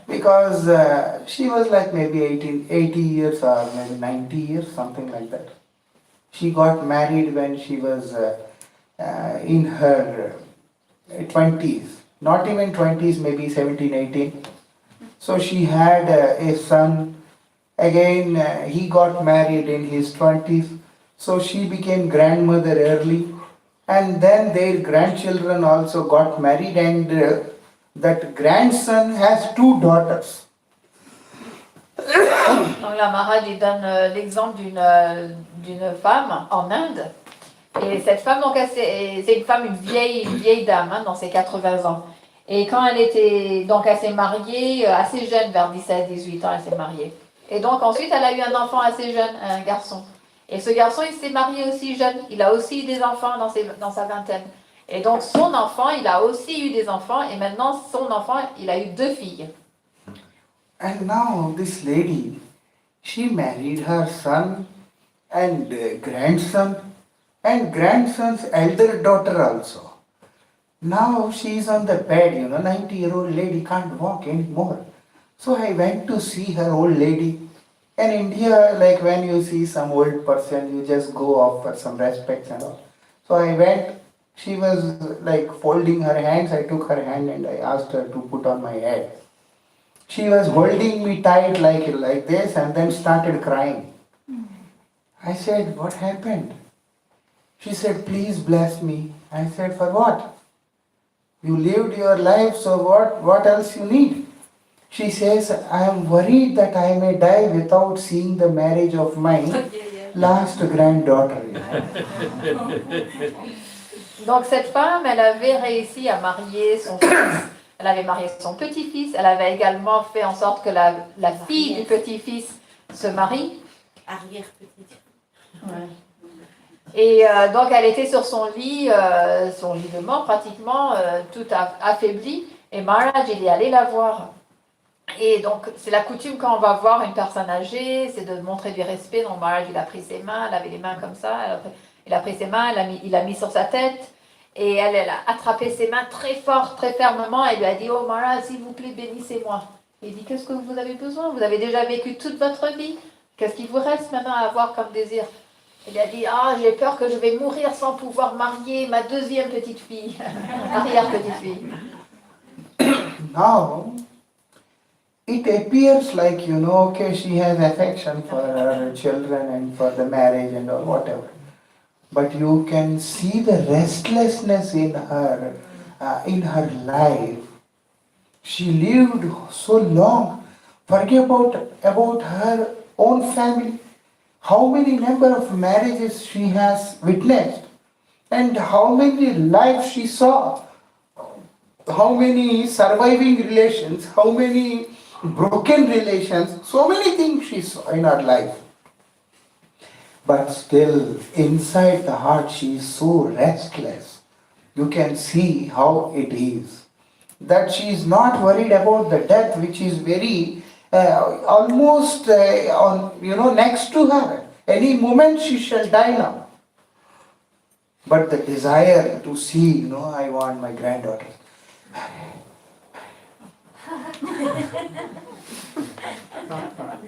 [SPEAKER 3] Because she was like maybe 80 years or maybe 90 years, something like that. She got married when she was in her 20s, not even 20s, maybe 17, 18. So she had a son. Again, he got married in his 20s. So she became grandmother early. And then their grandchildren also got married, and that grandson has 2 daughters.
[SPEAKER 4] Donc là, Maharaj il donne l'exemple d'une femme en Inde. Et cette femme, donc, c'est une femme, une vieille dame, dans ses 80 ans. Et quand elle s'est mariée assez jeune, vers 17-18 ans, elle s'est mariée. Et donc ensuite, elle a eu un enfant assez jeune, un garçon. Et ce garçon, il s'est marié aussi jeune. Il a aussi eu des enfants dans sa vingtaine. Et donc son enfant, il a aussi eu des enfants. Et maintenant, son enfant, il a eu 2 filles.
[SPEAKER 3] And now this lady, she married her son and grandson and grandson's elder daughter also. Now she is on the bed, 90-year-old lady can't walk anymore. So I went to see her old lady. In India, like when you see some old person, you just go off for some respect and all. So I went, she was like folding her hands, I took her hand and I asked her to put on my head. She was holding me tight like this and then started crying. I said, what happened? She said, please bless me. I said, for what? You lived your life, so what else you need? She says, I am worried that I may die without seeing the marriage of my last granddaughter.
[SPEAKER 4] Donc cette femme, elle avait réussi à marier son fils, elle avait marié son petit-fils, elle avait également fait en sorte que la fille du petit-fils se marie.
[SPEAKER 7] Arrière-petite.
[SPEAKER 4] Ouais. Et donc elle était sur son lit de mort pratiquement, toute affaiblie. Et Maharaj, il est allé la voir. Et donc c'est la coutume quand on va voir une personne âgée, c'est de montrer du respect. Donc Maharaj, il a pris ses mains, elle avait les mains comme ça, il a pris ses mains, il a mis sur sa tête. Et elle a attrapé ses mains très fort, très fermement. Elle lui a dit, oh Maharaj, s'il vous plaît, bénissez-moi. Il dit, qu'est-ce que vous avez besoin? Vous avez déjà vécu toute votre vie. Qu'est-ce qu'il vous reste maintenant à avoir comme désir? Il a dit, ah, j'ai peur que je vais mourir sans pouvoir marier ma deuxième petite fille, arrière-petite fille.
[SPEAKER 3] Now, it appears like, okay, she has affection for her children and for the marriage and all, whatever. But you can see the restlessness in her life. She lived so long. Forget about her own family. How many number of marriages she has witnessed, and how many lives she saw, how many surviving relations, how many broken relations, so many things she saw in her life. But still, inside the heart, she is so restless. You can see how it is. That she is not worried about the death, which is very almost next to her. Any moment she shall die now. But the desire to see, I want my granddaughter.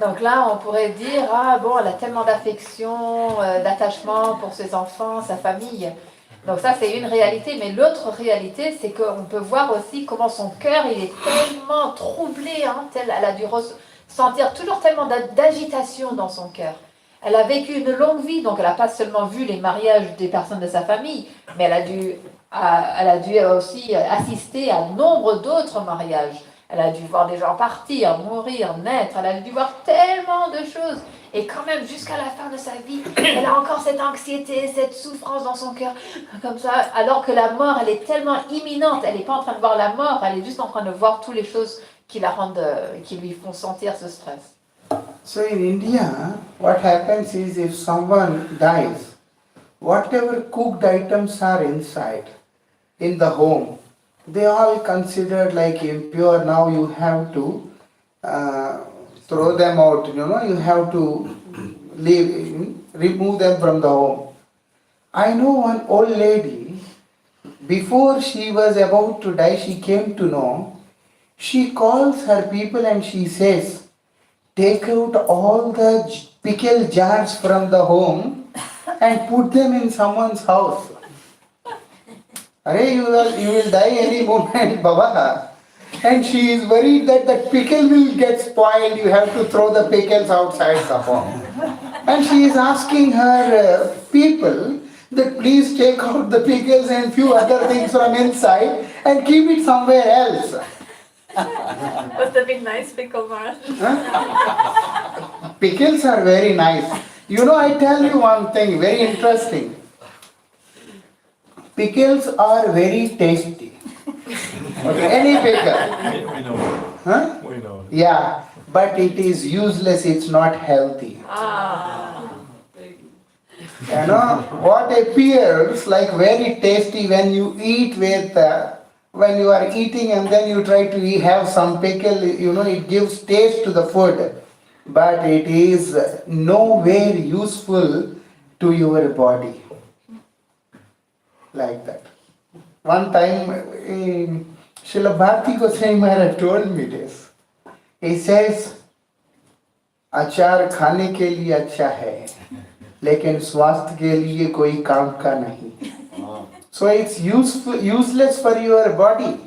[SPEAKER 4] Donc là, on pourrait dire, ah bon, elle a tellement d'affection, d'attachement pour ses enfants, sa famille. Donc ça, c'est une réalité. Mais l'autre réalité, c'est qu'on peut voir aussi comment son cœur, il est tellement troublé. Elle a dû ressentir toujours tellement d'agitation dans son cœur. Elle a vécu une longue vie, donc elle n'a pas seulement vu les mariages des personnes de sa famille, mais elle a dû aussi assister à nombre d'autres mariages. Elle a dû voir des gens partir, mourir, naître. Elle a dû voir tellement de choses. Et quand même, jusqu'à la fin de sa vie, elle a encore cette anxiété, cette souffrance dans son cœur, comme ça. Alors que la mort, elle est tellement imminente. Elle n'est pas en train de voir la mort, elle est juste en train de voir toutes les choses qui lui font sentir ce stress.
[SPEAKER 3] So in India, what happens is if someone dies, whatever cooked items are inside, in the home, they all considered like impure. Now you have to throw them out, you have to remove them from the home. I know one old lady, before she was about to die, she came to know, she calls her people and she says, take out all the pickle jars from the home and put them in someone's house. You will die any moment, Baba. And she is worried that the pickle will get spoiled. You have to throw the pickles outside the home. And she is asking her people that please take out the pickles and few other things from inside and keep it somewhere else.
[SPEAKER 4] Must have been nice, pickle Maharaj.
[SPEAKER 3] Pickles are very nice. I tell you one thing, very interesting. Pickles are very tasty. Okay, any pickle.
[SPEAKER 6] We know.
[SPEAKER 3] Huh?
[SPEAKER 6] We know.
[SPEAKER 3] Yeah, but it is useless, it's not healthy. What appears like very tasty when you eat when you are eating and then you try to have some pickle, it gives taste to the food. But it is nowhere useful to your body. Like that. One time, Srila Bhakti Goswami Maharaj told me this. He says, अचार खाने के लिए अच्छा है, लेकिन स्वास्थ्य के लिए कोई काम का नहीं. So it's useless for your body.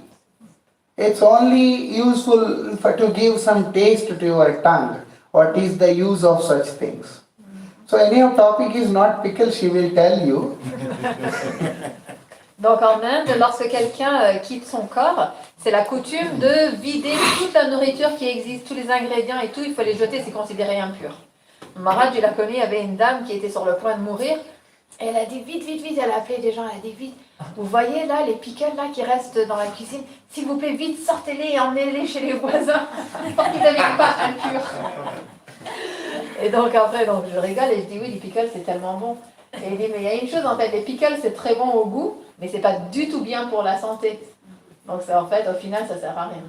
[SPEAKER 3] It's only useful to give some taste to your tongue. What is the use of such things? So anyhow, topic is not pickle, she will tell you.
[SPEAKER 4] Donc en Inde, lorsque quelqu'un quitte son corps, c'est la coutume de vider toute la nourriture qui existe, tous les ingrédients et tout, il faut les jeter, c'est considéré impur. Maharaj, il a connu, il y avait une dame qui était sur le point de mourir, et elle a dit vite, vite, vite, elle a appelé des gens, elle a dit vite, vous voyez là les pickles là qui restent dans la cuisine, s'il vous plaît, vite, sortez-les et emmenez-les chez les voisins, pour qu'ils n'avaient pas impur. Et donc après, je rigole et je dis oui, les pickles c'est tellement bon. Et il dit, mais il y a une chose en fait, les pickles c'est très bon au goût, mais c'est pas du tout bien pour la santé. Donc en fait, au final, ça sert à rien.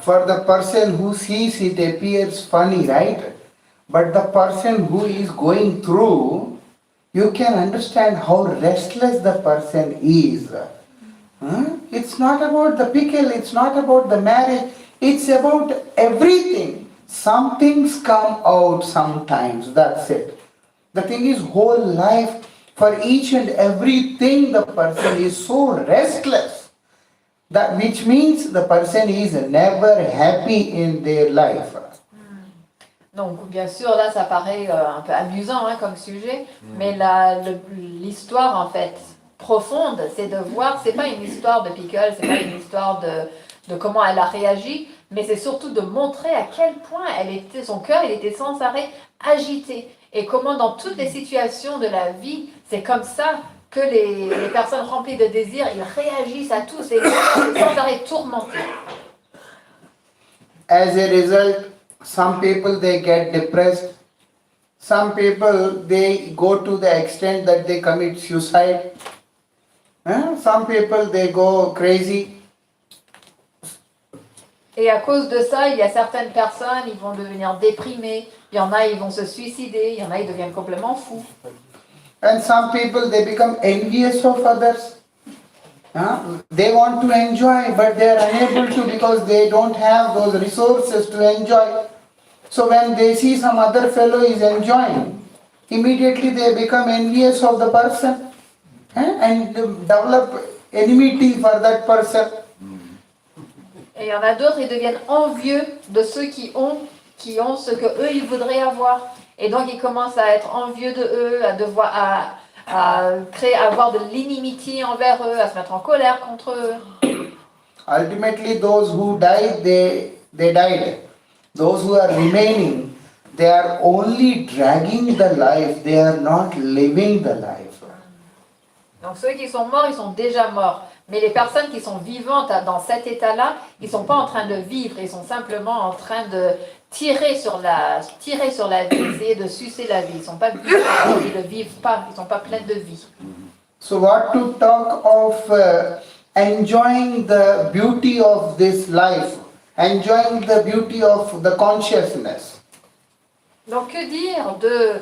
[SPEAKER 3] For the person who sees it appears funny, right? But the person who is going through, you can understand how restless the person is. It's not about the pickle, it's not about the marriage, it's about everything. Some things come out sometimes, that's it. The thing is, whole life, for each and everything, the person is so restless. That which means the person is never happy in their life.
[SPEAKER 4] Donc bien sûr, là ça paraît un peu amusant comme sujet, mais l'histoire en fait profonde, c'est de voir, c'est pas une histoire de pickle, c'est pas une histoire de comment elle a réagi, mais c'est surtout de montrer à quel point son cœur il était sans arrêt agité, et comment dans toutes les situations de la vie, c'est comme ça que les personnes remplies de désir, ils réagissent à tout, c'est sans arrêt tourmenté.
[SPEAKER 3] As a result, some people they get depressed. Some people they go to the extent that they commit suicide. Some people they go crazy.
[SPEAKER 4] Et à cause de ça, il y a certaines personnes, ils vont devenir déprimés. Il y en a, ils vont se suicider. Il y en a, ils deviennent complètement fous.
[SPEAKER 3] And some people they become envious of others. They want to enjoy, but they are unable to because they don't have those resources to enjoy. So when they see some other fellow is enjoying, immediately they become envious of the person and develop enmity for that person.
[SPEAKER 4] Et il y en a d'autres, ils deviennent envieux de ceux qui ont ce que eux ils voudraient avoir. Et donc ils commencent à être envieux de eux, à avoir de l'inimitié envers eux, à se mettre en colère contre eux.
[SPEAKER 3] Ultimately, those who died, they died. Those who are remaining, they are only dragging the life. They are not living the life.
[SPEAKER 4] Donc ceux qui sont morts, ils sont déjà morts. Mais les personnes qui sont vivantes dans cet état-là, ils ne sont pas en train de vivre, ils sont simplement en train de tirer sur la vie, essayer de sucer la vie. Ils ne sont pas vivants, ils ne vivent pas, ils ne sont pas pleins de vie.
[SPEAKER 3] So what to talk of enjoying the beauty of this life, enjoying the beauty of the consciousness.
[SPEAKER 4] Donc que dire de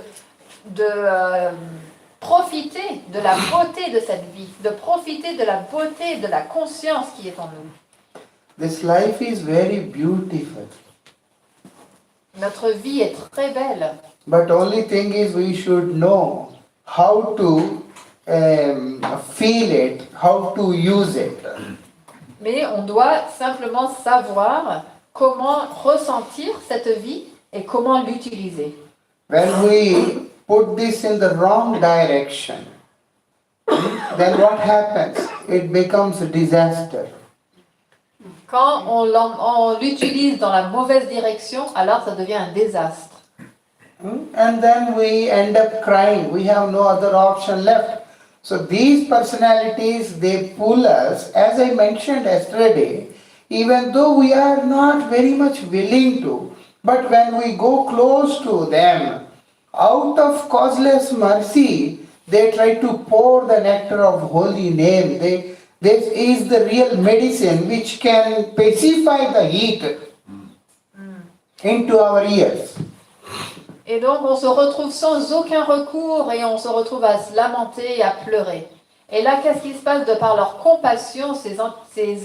[SPEAKER 4] profiter de la beauté de cette vie, de profiter de la beauté de la conscience qui est en nous.
[SPEAKER 3] This life is very beautiful.
[SPEAKER 4] Notre vie est très belle.
[SPEAKER 3] But only thing is we should know how to feel it, how to use it.
[SPEAKER 4] Mais on doit simplement savoir comment ressentir cette vie et comment l'utiliser.
[SPEAKER 3] When we put this in the wrong direction, then what happens? It becomes a disaster.
[SPEAKER 4] Quand on l'utilise dans la mauvaise direction, alors ça devient un désastre.
[SPEAKER 3] And then we end up crying. We have no other option left. So these personalities, they pull us, as I mentioned yesterday, even though we are not very much willing to, but when we go close to them, out of causeless mercy, they try to pour the nectar of holy name. This is the real medicine which can pacify the heat into our ears.
[SPEAKER 4] Et donc on se retrouve sans aucun recours et on se retrouve à se lamenter et à pleurer. Et là, qu'est-ce qui se passe de par leur compassion, ces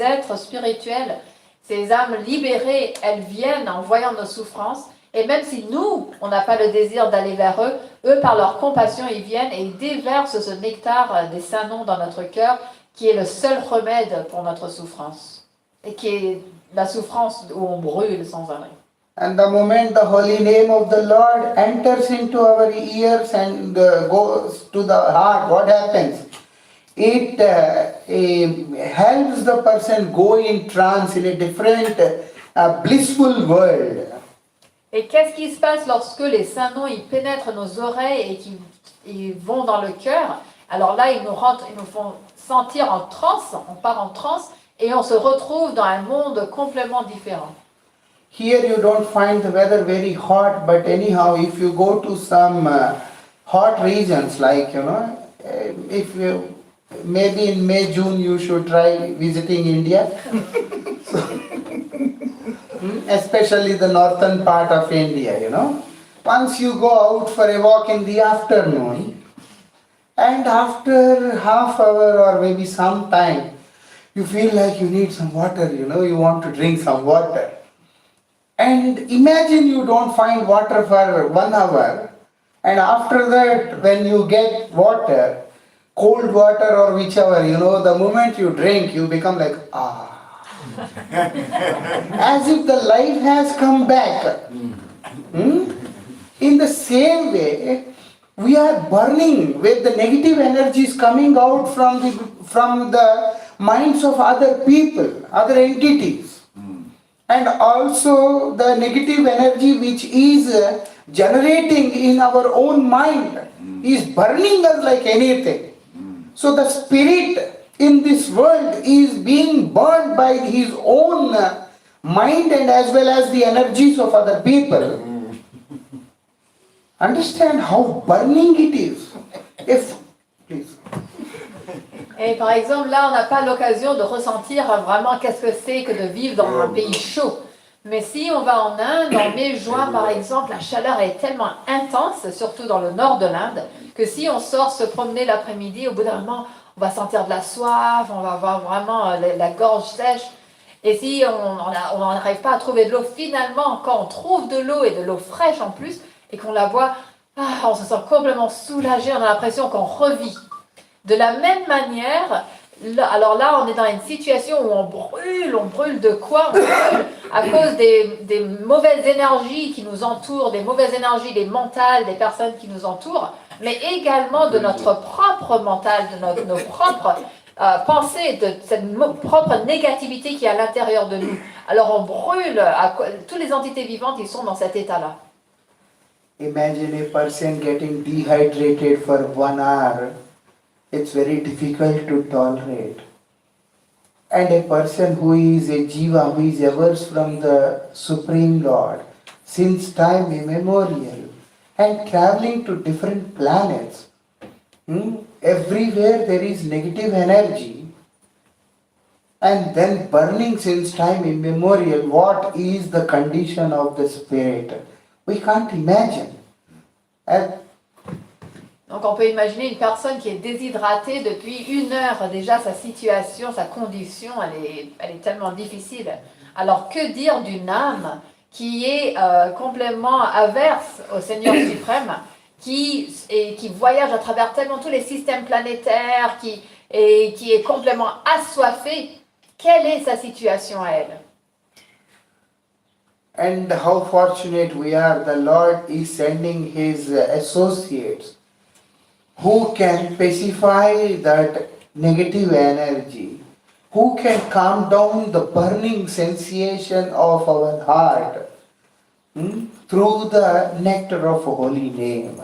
[SPEAKER 4] êtres spirituels, ces âmes libérées, elles viennent en voyant nos souffrances. Et même si nous, on n'a pas le désir d'aller vers eux, eux, par leur compassion, ils viennent et ils déversent ce nectar des saints noms dans notre cœur, qui est le seul remède pour notre souffrance. Et qui est la souffrance où on brûle sans arrêt.
[SPEAKER 3] And the moment the holy name of the Lord enters into our ears and goes to the heart, what happens? It helps the person go in trance in a different blissful world.
[SPEAKER 4] Et qu'est-ce qui se passe lorsque les saints noms ils pénètrent nos oreilles et qu'ils vont dans le cœur? Alors là, ils nous font sentir en transe, on part en transe et on se retrouve dans un monde complètement différent.
[SPEAKER 3] Here you don't find the weather very hot, but anyhow, if you go to some hot regions like, if you, maybe in May, June you should try visiting India. Especially the northern part of India, Once you go out for a walk in the afternoon, and after half hour or maybe some time, you feel like you need some water, you want to drink some water. And imagine you don't find water for 1 hour, and after that, when you get water, cold water or whichever, the moment you drink, you become like, ah. As if the life has come back. In the same way, we are burning with the negative energies coming out from the minds of other people, other entities. And also the negative energy which is generating in our own mind is burning us like anything. So the spirit in this world is being burned by his own mind and as well as the energies of other people. Understand how burning it is. Please.
[SPEAKER 4] Et par exemple, là, on n'a pas l'occasion de ressentir vraiment qu'est-ce que c'est que de vivre dans un pays chaud. Mais si on va en Inde, en mai-juin par exemple, la chaleur est tellement intense, surtout dans le nord de l'Inde, que si on sort se promener l'après-midi, au bout d'un moment, on va sentir de la soif, on va avoir vraiment la gorge sèche. Et si on n'arrive pas à trouver de l'eau, finalement, quand on trouve de l'eau et de l'eau fraîche en plus, et qu'on la boit, on se sent complètement soulagé, on a l'impression qu'on revit. De la même manière, alors là, on est dans une situation où on brûle de quoi? On brûle à cause des mauvaises énergies qui nous entourent, des mauvaises énergies, des mentales, des personnes qui nous entourent, mais également de notre propre mental, de nos propres pensées, de cette propre négativité qui est à l'intérieur de nous. Alors on brûle, toutes les entités vivantes, ils sont dans cet état-là.
[SPEAKER 3] Imagine a person getting dehydrated for 1 hour. It's very difficult to tolerate. And a person who is a jiva, who is averse from the Supreme Lord, since time immemorial, and traveling to different planets, everywhere there is negative energy, and then burning since time immemorial, what is the condition of the spirit? We can't imagine.
[SPEAKER 4] Donc on peut imaginer une personne qui est déshydratée depuis 1 heure. Déjà sa situation, sa condition, elle est tellement difficile. Alors que dire d'une âme qui est complètement averse au Seigneur suprême, qui voyage à travers tellement tous les systèmes planétaires, qui est complètement assoiffée? Quelle est sa situation à elle?
[SPEAKER 3] And how fortunate we are, the Lord is sending His associates who can pacify that negative energy, who can calm down the burning sensation of our heart through the nectar of holy name.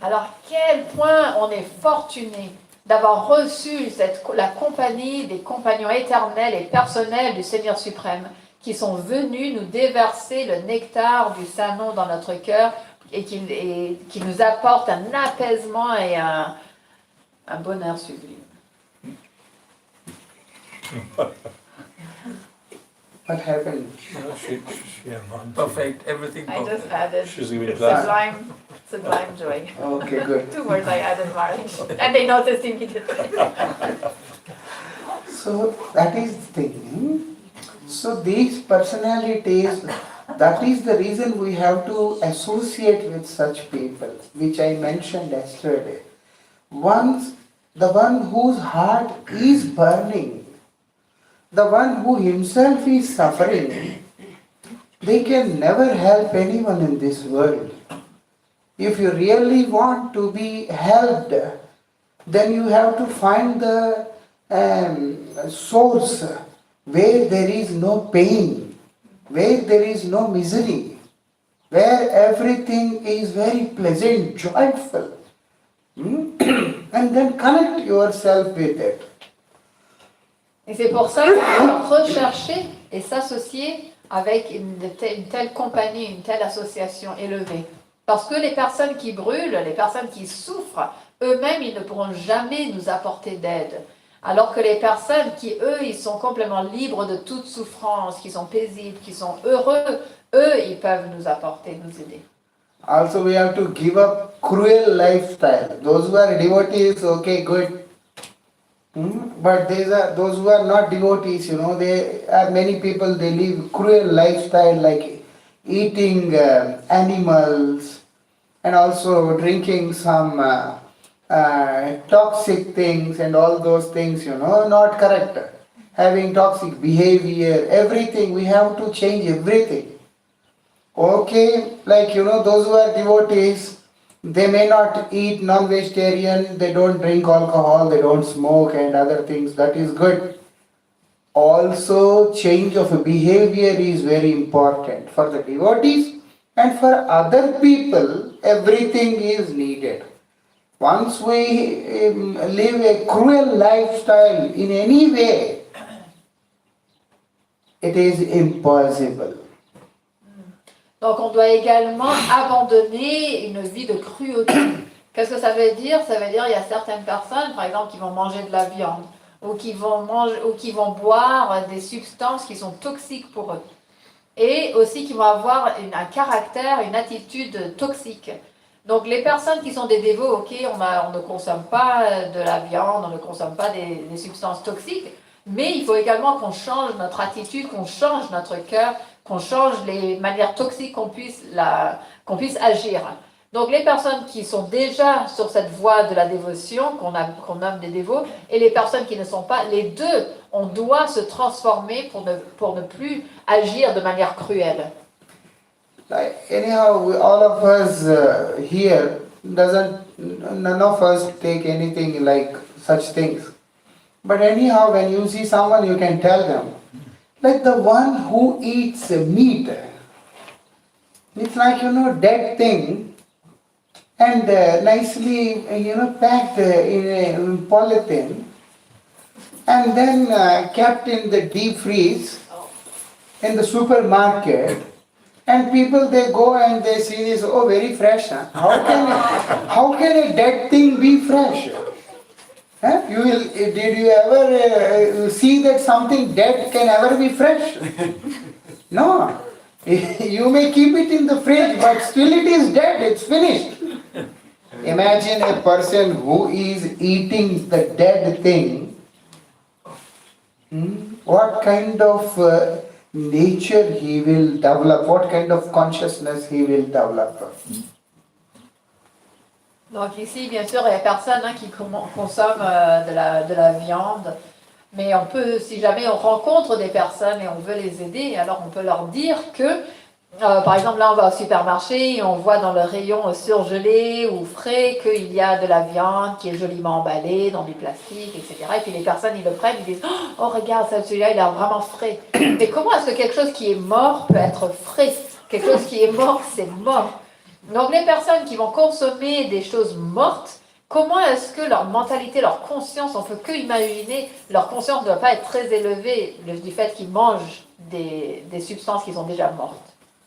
[SPEAKER 4] Alors, quel point on est fortuné d'avoir reçu la compagnie des compagnons éternels et personnels du Seigneur suprême qui sont venus nous déverser le nectar du Saint-Nom dans notre cœur et qui nous apportent un apaisement et un bonheur sublime.
[SPEAKER 3] What happened?
[SPEAKER 1] Perfect, everything
[SPEAKER 4] I
[SPEAKER 1] perfect.
[SPEAKER 4] just added
[SPEAKER 6] She's giving class.
[SPEAKER 4] sublime joy.
[SPEAKER 3] Okay, good.
[SPEAKER 4] 2 words I added, Maharaj. And they noticed immediately.
[SPEAKER 3] So that is the thing. So these personalities, that is the reason we have to associate with such people, which I mentioned yesterday. Once the one whose heart is burning, the one who himself is suffering, they can never help anyone in this world. If you really want to be helped, then you have to find the source where there is no pain, where there is no misery, where everything is very pleasant, joyful. And then connect yourself with it.
[SPEAKER 4] Et c'est pour ça qu'on doit rechercher et s'associer avec une telle compagnie, une telle association élevée. Parce que les personnes qui brûlent, les personnes qui souffrent, eux-mêmes, ils ne pourront jamais nous apporter d'aide. Alors que les personnes qui, eux, ils sont complètement libres de toute souffrance, qui sont paisibles, qui sont heureux, eux, ils peuvent nous apporter, nous aider.
[SPEAKER 3] Also, we have to give up cruel lifestyle. Those who are devotees, okay, good. But those who are not devotees, they are many people, they live cruel lifestyle like eating animals and also drinking some toxic things and all those things, not correct. Having toxic behavior, everything, we have to change everything. Okay, like those who are devotees, they may not eat non-vegetarian, they don't drink alcohol, they don't smoke and other things, that is good. Also, change of behavior is very important for the devotees and for other people, everything is needed. Once we live a cruel lifestyle in any way, it is impossible.
[SPEAKER 4] Donc on doit également abandonner une vie de cruauté. Qu'est-ce que ça veut dire? Ça veut dire qu'il y a certaines personnes, par exemple, qui vont manger de la viande ou qui vont boire des substances qui sont toxiques pour eux. Et aussi qui vont avoir un caractère, une attitude toxique. Donc les personnes qui sont des dévots, ok, on ne consomme pas de la viande, on ne consomme pas des substances toxiques, mais il faut également qu'on change notre attitude, qu'on change notre cœur, qu'on change les manières toxiques qu'on puisse agir. Donc les personnes qui sont déjà sur cette voie de la dévotion, qu'on nomme des dévots, et les personnes qui ne sont pas, les deux, on doit se transformer pour ne plus agir de manière cruelle.
[SPEAKER 3] Anyhow, all of us here, none of us take anything like such things. But anyhow, when you see someone, you can tell them, like the one who eats meat, it's like, dead thing, and nicely, packed in a polythene, and then kept in the deep freeze in the supermarket, and people, they go and they see this, oh, very fresh, huh? How can a dead thing be fresh? Huh? Did you ever see that something dead can ever be fresh? No. You may keep it in the fridge, but still it is dead, it's finished. Imagine a person who is eating the dead thing. What kind of nature he will develop, what kind of consciousness he will develop.
[SPEAKER 4] Donc ici, bien sûr, il y a personne qui consomme de la viande, mais on peut, si jamais on rencontre des personnes et on veut les aider, alors on peut leur dire que, par exemple, là on va au supermarché et on voit dans le rayon surgelé ou frais qu'il y a de la viande qui est joliment emballée dans du plastique, etc. Et puis les personnes, ils le prennent, ils disent « Oh, regarde, celui-là, il est vraiment frais ». Mais comment est-ce que quelque chose qui est mort peut être frais? Quelque chose qui est mort, c'est mort. Donc les personnes qui vont consommer des choses mortes, comment est-ce que leur mentalité, leur conscience, on peut que imaginer, leur conscience ne doit pas être très élevée du fait qu'ils mangent des substances qui sont déjà mortes.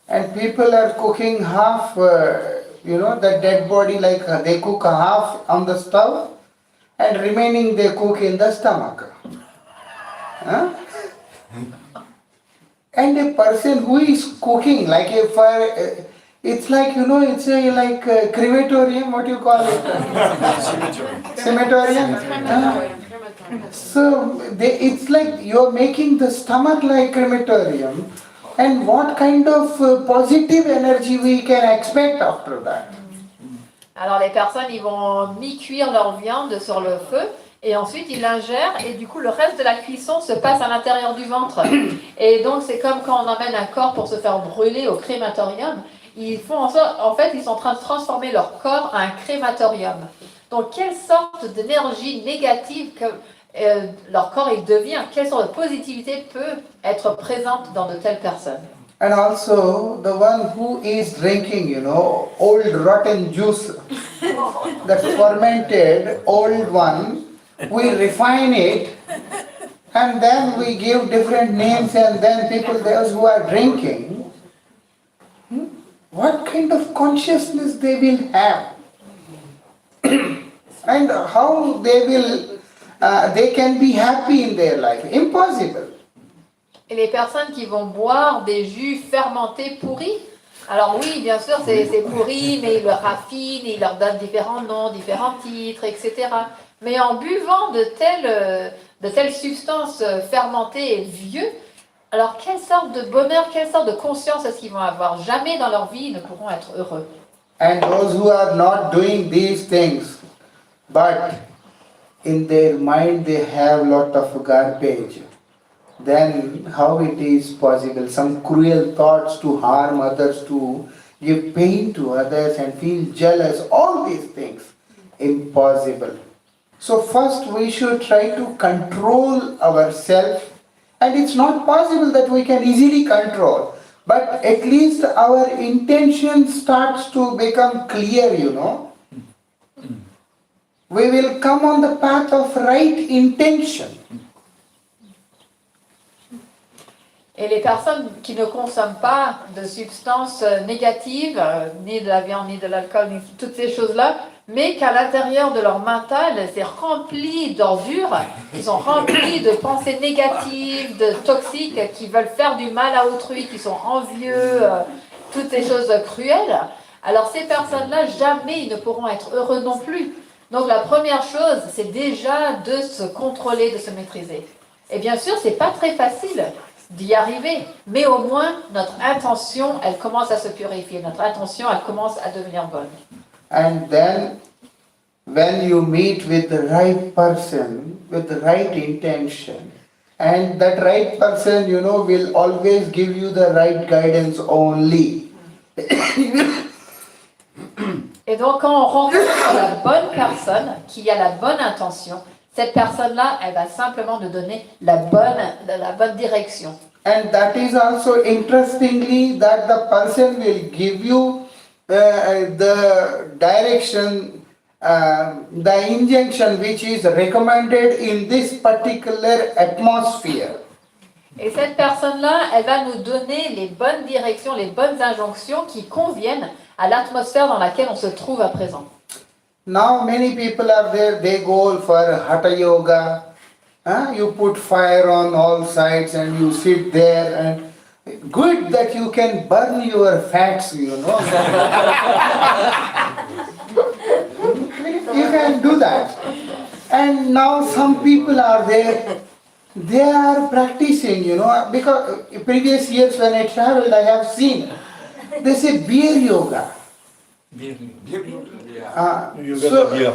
[SPEAKER 3] And people are cooking half, the dead body, like they cook half on the stove and remaining they cook in the stomach. Huh? And a person who is cooking, like a fire, it's like, it's like a crematorium, what you call it? Crematorium. So it's like you're making the stomach like crematorium. And what kind of positive energy we can expect after that?
[SPEAKER 4] Alors les personnes, ils vont mi-cuire leur viande sur le feu et ensuite ils l'ingèrent et du coup le reste de la cuisson se passe à l'intérieur du ventre. Et donc c'est comme quand on emmène un corps pour se faire brûler au crématorium. Ils font en fait, ils sont en train de transformer leur corps en un crématorium. Donc quelle sorte d'énergie négative que leur corps il devient, quelle sorte de positivité peut être présente dans de telles personnes.
[SPEAKER 3] And also the one who is drinking, old rotten juice, that fermented old one, we refine it and then we give different names and then people, those who are drinking, what kind of consciousness they will have? And how they can be happy in their life? Impossible.
[SPEAKER 4] Et les personnes qui vont boire des jus fermentés pourris, alors oui, bien sûr, c'est pourri, mais ils le raffinent, ils leur donnent différents noms, différents titres, etc. Mais en buvant de telles substances fermentées et vieux, alors quelle sorte de bonheur, quelle sorte de conscience est-ce qu'ils vont avoir? Jamais dans leur vie ils ne pourront être heureux.
[SPEAKER 3] And those who are not doing these things, but in their mind they have lot of garbage, then how it is possible? Some cruel thoughts to harm others, to give pain to others and feel jealous, all these things, impossible. So first we should try to control ourselves, and it's not possible that we can easily control, but at least our intention starts to become clear, you know. We will come on the path of right intention.
[SPEAKER 4] Et les personnes qui ne consomment pas de substances négatives, ni de la viande, ni de l'alcool, ni toutes ces choses-là, mais qu'à l'intérieur de leur mental, c'est rempli d'ordures, ils sont remplis de pensées négatives, de toxiques, qui veulent faire du mal à autrui, qui sont envieux, toutes ces choses cruelles. Alors ces personnes-là, jamais ils ne pourront être heureux non plus. Donc la première chose, c'est déjà de se contrôler, de se maîtriser. Et bien sûr, c'est pas très facile d'y arriver, mais au moins notre intention, elle commence à se purifier, notre intention, elle commence à devenir bonne.
[SPEAKER 3] And then when you meet with the right person, with the right intention, and that right person, you know, will always give you the right guidance only.
[SPEAKER 4] Et donc quand on rencontre la bonne personne, qui a la bonne intention, cette personne-là, elle va simplement nous donner la bonne direction.
[SPEAKER 3] And that is also interestingly that the person will give you the direction, the injunction which is recommended in this particular atmosphere.
[SPEAKER 4] Et cette personne-là, elle va nous donner les bonnes directions, les bonnes injonctions qui conviennent à l'atmosphère dans laquelle on se trouve à présent.
[SPEAKER 3] Now many people are there, they go for Hatha Yoga. You put fire on all sides and you sit there, and good that you can burn your fats, you know. You can do that. And now some people are there, they are practicing, you know, because previous years when I traveled, I have seen, they say beer yoga.
[SPEAKER 6] You
[SPEAKER 3] So-
[SPEAKER 6] got a beer.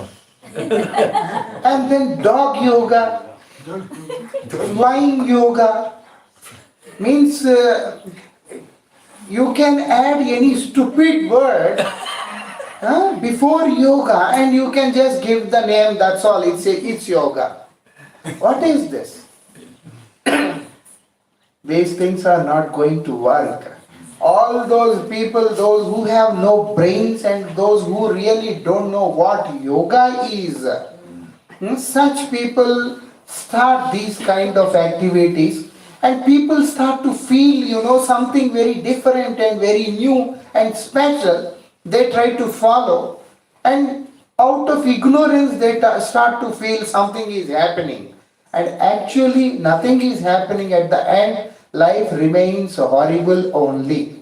[SPEAKER 3] And then dog yoga, flying yoga, means you can add any stupid word before yoga and you can just give the name, that's all, it's yoga. What is this? These things are not going to work. All those people, those who have no brains and those who really don't know what yoga is, such people start these kind of activities and people start to feel, you know, something very different and very new and special. They try to follow, and out of ignorance they start to feel something is happening, and actually nothing is happening. At the end, life remains horrible only.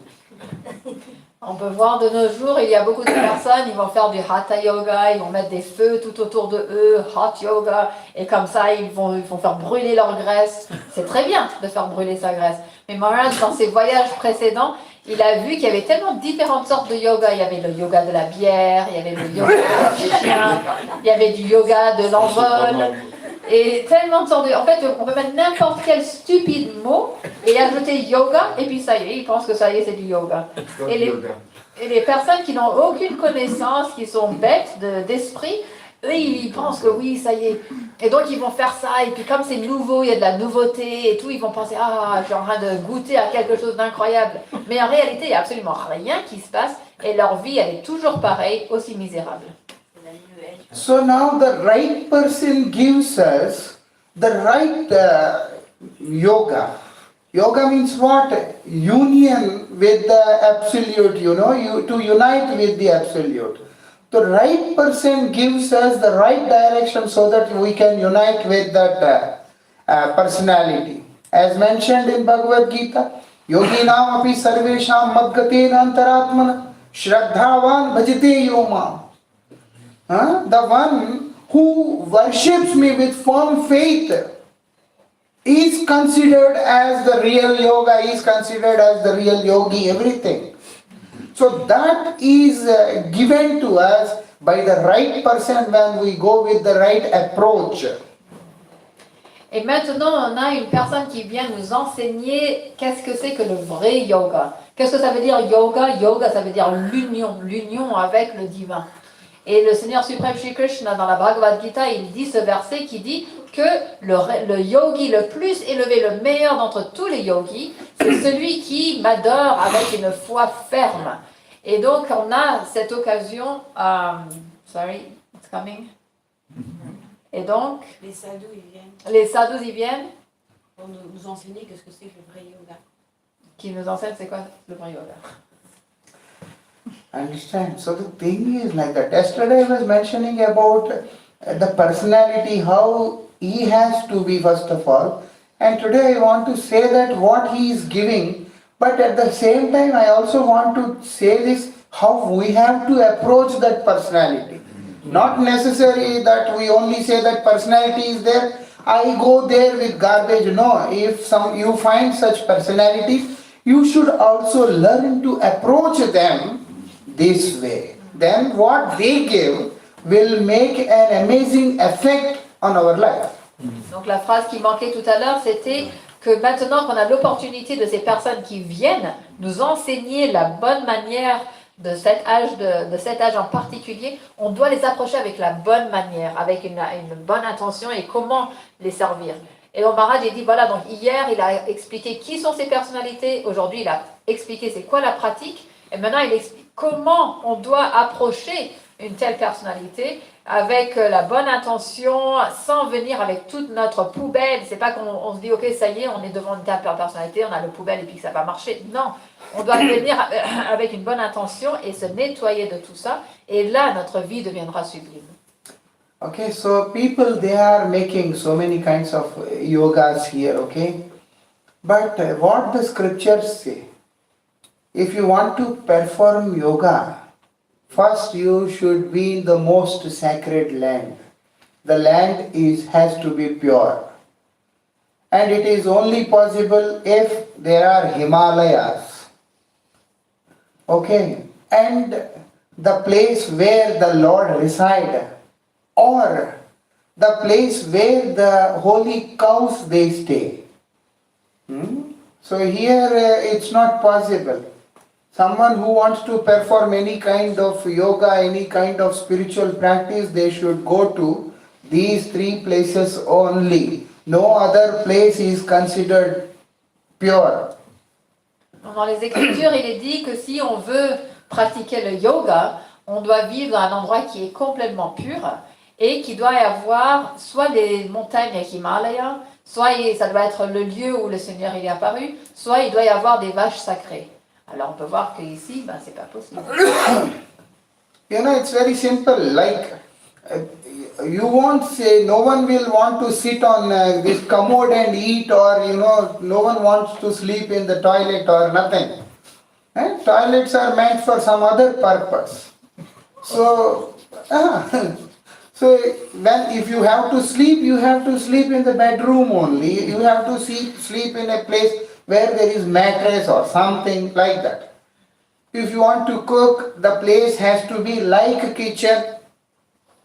[SPEAKER 4] On peut voir de nos jours, il y a beaucoup de personnes, ils vont faire du Hatha Yoga, ils vont mettre des feux tout autour de eux, Hot Yoga, et comme ça ils vont faire brûler leur graisse. C'est très bien de faire brûler sa graisse. Mais Maharaj, dans ses voyages précédents, il a vu qu'il y avait tellement de différentes sortes de yoga. Il y avait le yoga de la bière, il y avait le yoga des chiens, il y avait du yoga de l'envol. Et tellement de sortes de... En fait, on peut mettre n'importe quel stupide mot et ajouter yoga, et puis ça y est, ils pensent que ça y est, c'est du yoga. Et les personnes qui n'ont aucune connaissance, qui sont bêtes d'esprit, eux, ils pensent que oui, ça y est. Et donc, ils vont faire ça, et puis comme c'est nouveau, il y a de la nouveauté et tout, ils vont penser, ah, je suis en train de goûter à quelque chose d'incroyable. Mais en réalité, il n'y a absolument rien qui se passe, et leur vie, elle est toujours pareille, aussi misérable.
[SPEAKER 3] So now the right person gives us the right yoga. Yoga means what? Union with the absolute, to unite with the absolute. The right person gives us the right direction so that we can unite with that personality. As mentioned in Bhagavad Gita, Yoginam api sarvesham madgatena antaratmana shraddhavan bhajite yomam. The one who worships me with firm faith is considered as the real yoga, is considered as the real yogi, everything. So that is given to us by the right person when we go with the right approach.
[SPEAKER 4] Et maintenant, on a une personne qui vient nous enseigner qu'est-ce que c'est que le vrai yoga. Qu'est-ce que ça veut dire yoga? Yoga, ça veut dire l'union avec le divin. Et le Seigneur suprême Shri Krishna, dans la Bhagavad Gita, il dit ce verset qui dit que le yogi le plus élevé, le meilleur d'entre tous les yogis, c'est celui qui m'adore avec une foi ferme. Et donc, on a cette occasion... sorry, it's coming. Et donc...
[SPEAKER 7] Les sadhus, ils viennent
[SPEAKER 4] Les sadhus, ils viennent
[SPEAKER 7] pour nous enseigner qu'est-ce que c'est que le vrai yoga.
[SPEAKER 4] Qui nous enseignent c'est quoi le vrai yoga.
[SPEAKER 3] Understand? So the thing is like that. Yesterday I was mentioning about the personality, how he has to be first of all. And today I want to say that what he is giving, but at the same time I also want to say this, how we have to approach that personality. Not necessary that we only say that personality is there, I go there with garbage. No, if you find such personalities, you should also learn to approach them this way. Then what they give will make an amazing effect on our life.
[SPEAKER 4] Donc la phrase qui manquait tout à l'heure, c'était que maintenant qu'on a l'opportunité de ces personnes qui viennent nous enseigner la bonne manière de cet âge en particulier, on doit les approcher avec la bonne manière, avec une bonne intention et comment les servir. Et donc Maharaj a dit, voilà, donc hier il a expliqué qui sont ces personnalités, aujourd'hui il a expliqué c'est quoi la pratique, et maintenant il explique comment on doit approcher une telle personnalité avec la bonne intention, sans venir avec toute notre poubelle. C'est pas qu'on se dit, ok, ça y est, on est devant une telle personnalité, on a le poubelle et puis que ça va marcher. Non, on doit venir avec une bonne intention et se nettoyer de tout ça. Et là, notre vie deviendra sublime.
[SPEAKER 3] Okay, so people, they are making so many kinds of yogas here, okay? But what the scriptures say, if you want to perform yoga, first you should be in the most sacred land. The land has to be pure. And it is only possible if there are Himalayas. Okay, and the place where the Lord resides, or the place where the holy cows they stay. So here it's not possible. Someone who wants to perform any kind of yoga, any kind of spiritual practice, they should go to these three places only. No other place is considered pure.
[SPEAKER 4] Dans les Écritures, il est dit que si on veut pratiquer le yoga, on doit vivre dans un endroit qui est complètement pur et qui doit y avoir soit des montagnes Himalaya, soit ça doit être le lieu où le Seigneur il est apparu, soit il doit y avoir des vaches sacrées. Alors on peut voir qu'ici, c'est pas possible.
[SPEAKER 3] You know, it's very simple. Like, you won't say, no one will want to sit on this commode and eat, or, no one wants to sleep in the toilet or nothing. Toilets are meant for some other purpose. So, if you have to sleep, you have to sleep in the bedroom only. You have to sleep in a place where there is mattress or something like that. If you want to cook, the place has to be like a kitchen.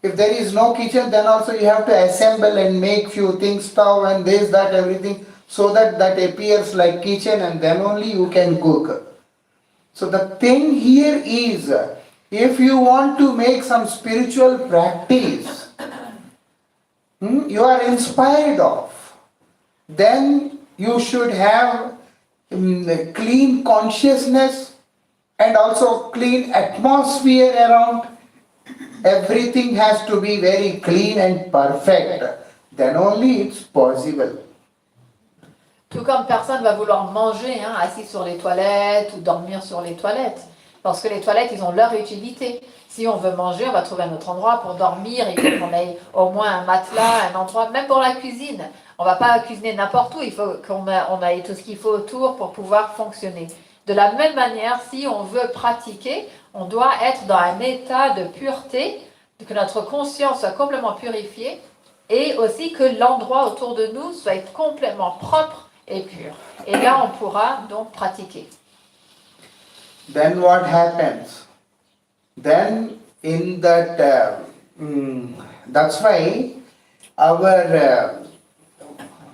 [SPEAKER 3] If there is no kitchen, then also you have to assemble and make few things, stove and this, that, everything, so that appears like kitchen, and then only you can cook. So the thing here is, if you want to make some spiritual practice, you are inspired of, then you should have clean consciousness and also clean atmosphere around. Everything has to be very clean and perfect. Then only it's possible.
[SPEAKER 4] Tout comme personne va vouloir manger assis sur les toilettes ou dormir sur les toilettes. Parce que les toilettes, ils ont leur utilité. Si on veut manger, on va trouver un autre endroit pour dormir. Il faut qu'on ait au moins un matelas, un endroit, même pour la cuisine. On ne va pas cuisiner n'importe où. Il faut qu'on ait tout ce qu'il faut autour pour pouvoir fonctionner. De la même manière, si on veut pratiquer, on doit être dans un état de pureté, que notre conscience soit complètement purifiée et aussi que l'endroit autour de nous soit complètement propre et pur. Et là, on pourra donc pratiquer.
[SPEAKER 3] Then what happens? Then in that, that's why our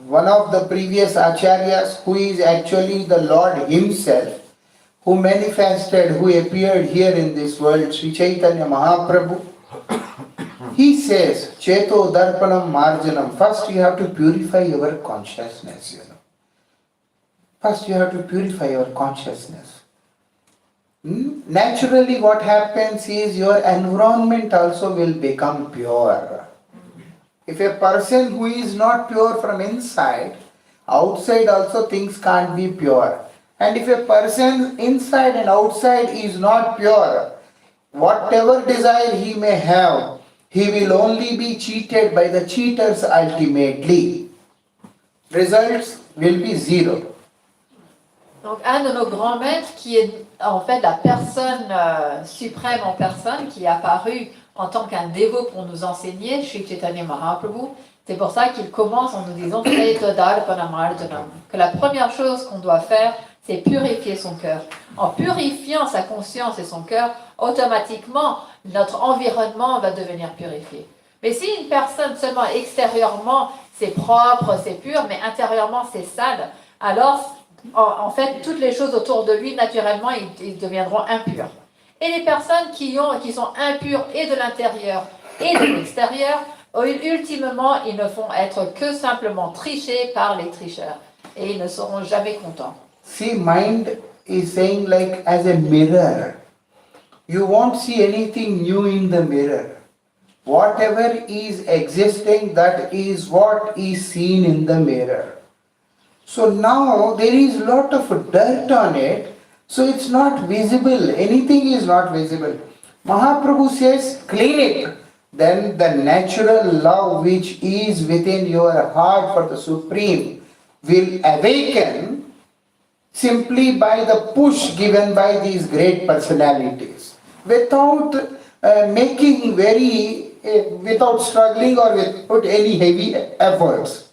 [SPEAKER 3] one of the previous acharyas, who is actually the Lord himself, who manifested, who appeared here in this world, Sri Chaitanya Mahaprabhu, he says, Cheto Darpanam Marjanam. First you have to purify your consciousness, First you have to purify your consciousness. Naturally what happens is your environment also will become pure. If a person who is not pure from inside, outside also things can't be pure. And if a person inside and outside is not pure, whatever desire he may have, he will only be cheated by the cheaters ultimately. Results will be zero.
[SPEAKER 4] Donc, un de nos grands maîtres, qui est en fait la personne suprême en personne, qui est apparu en tant qu'un dévot pour nous enseigner, Sri Chaitanya Mahaprabhu, c'est pour ça qu'il commence en nous disant que la première chose qu'on doit faire, c'est purifier son cœur. En purifiant sa conscience et son cœur, automatiquement, notre environnement va devenir purifié. Mais si une personne seulement extérieurement, c'est propre, c'est pur, mais intérieurement, c'est sale, alors, en fait, toutes les choses autour de lui, naturellement, ils deviendront impurs. Et les personnes qui sont impures et de l'intérieur et de l'extérieur, ultimement, ils ne font être que simplement trichés par les tricheurs. Et ils ne seront jamais contents.
[SPEAKER 3] See, mind is saying like as a mirror. You won't see anything new in the mirror. Whatever is existing, that is what is seen in the mirror. So now there is a lot of dirt on it, so it's not visible. Anything is not visible. Mahaprabhu says, clean it. Then the natural love which is within your heart for the Supreme will awaken simply by the push given by these great personalities. Without without struggling or without any heavy efforts.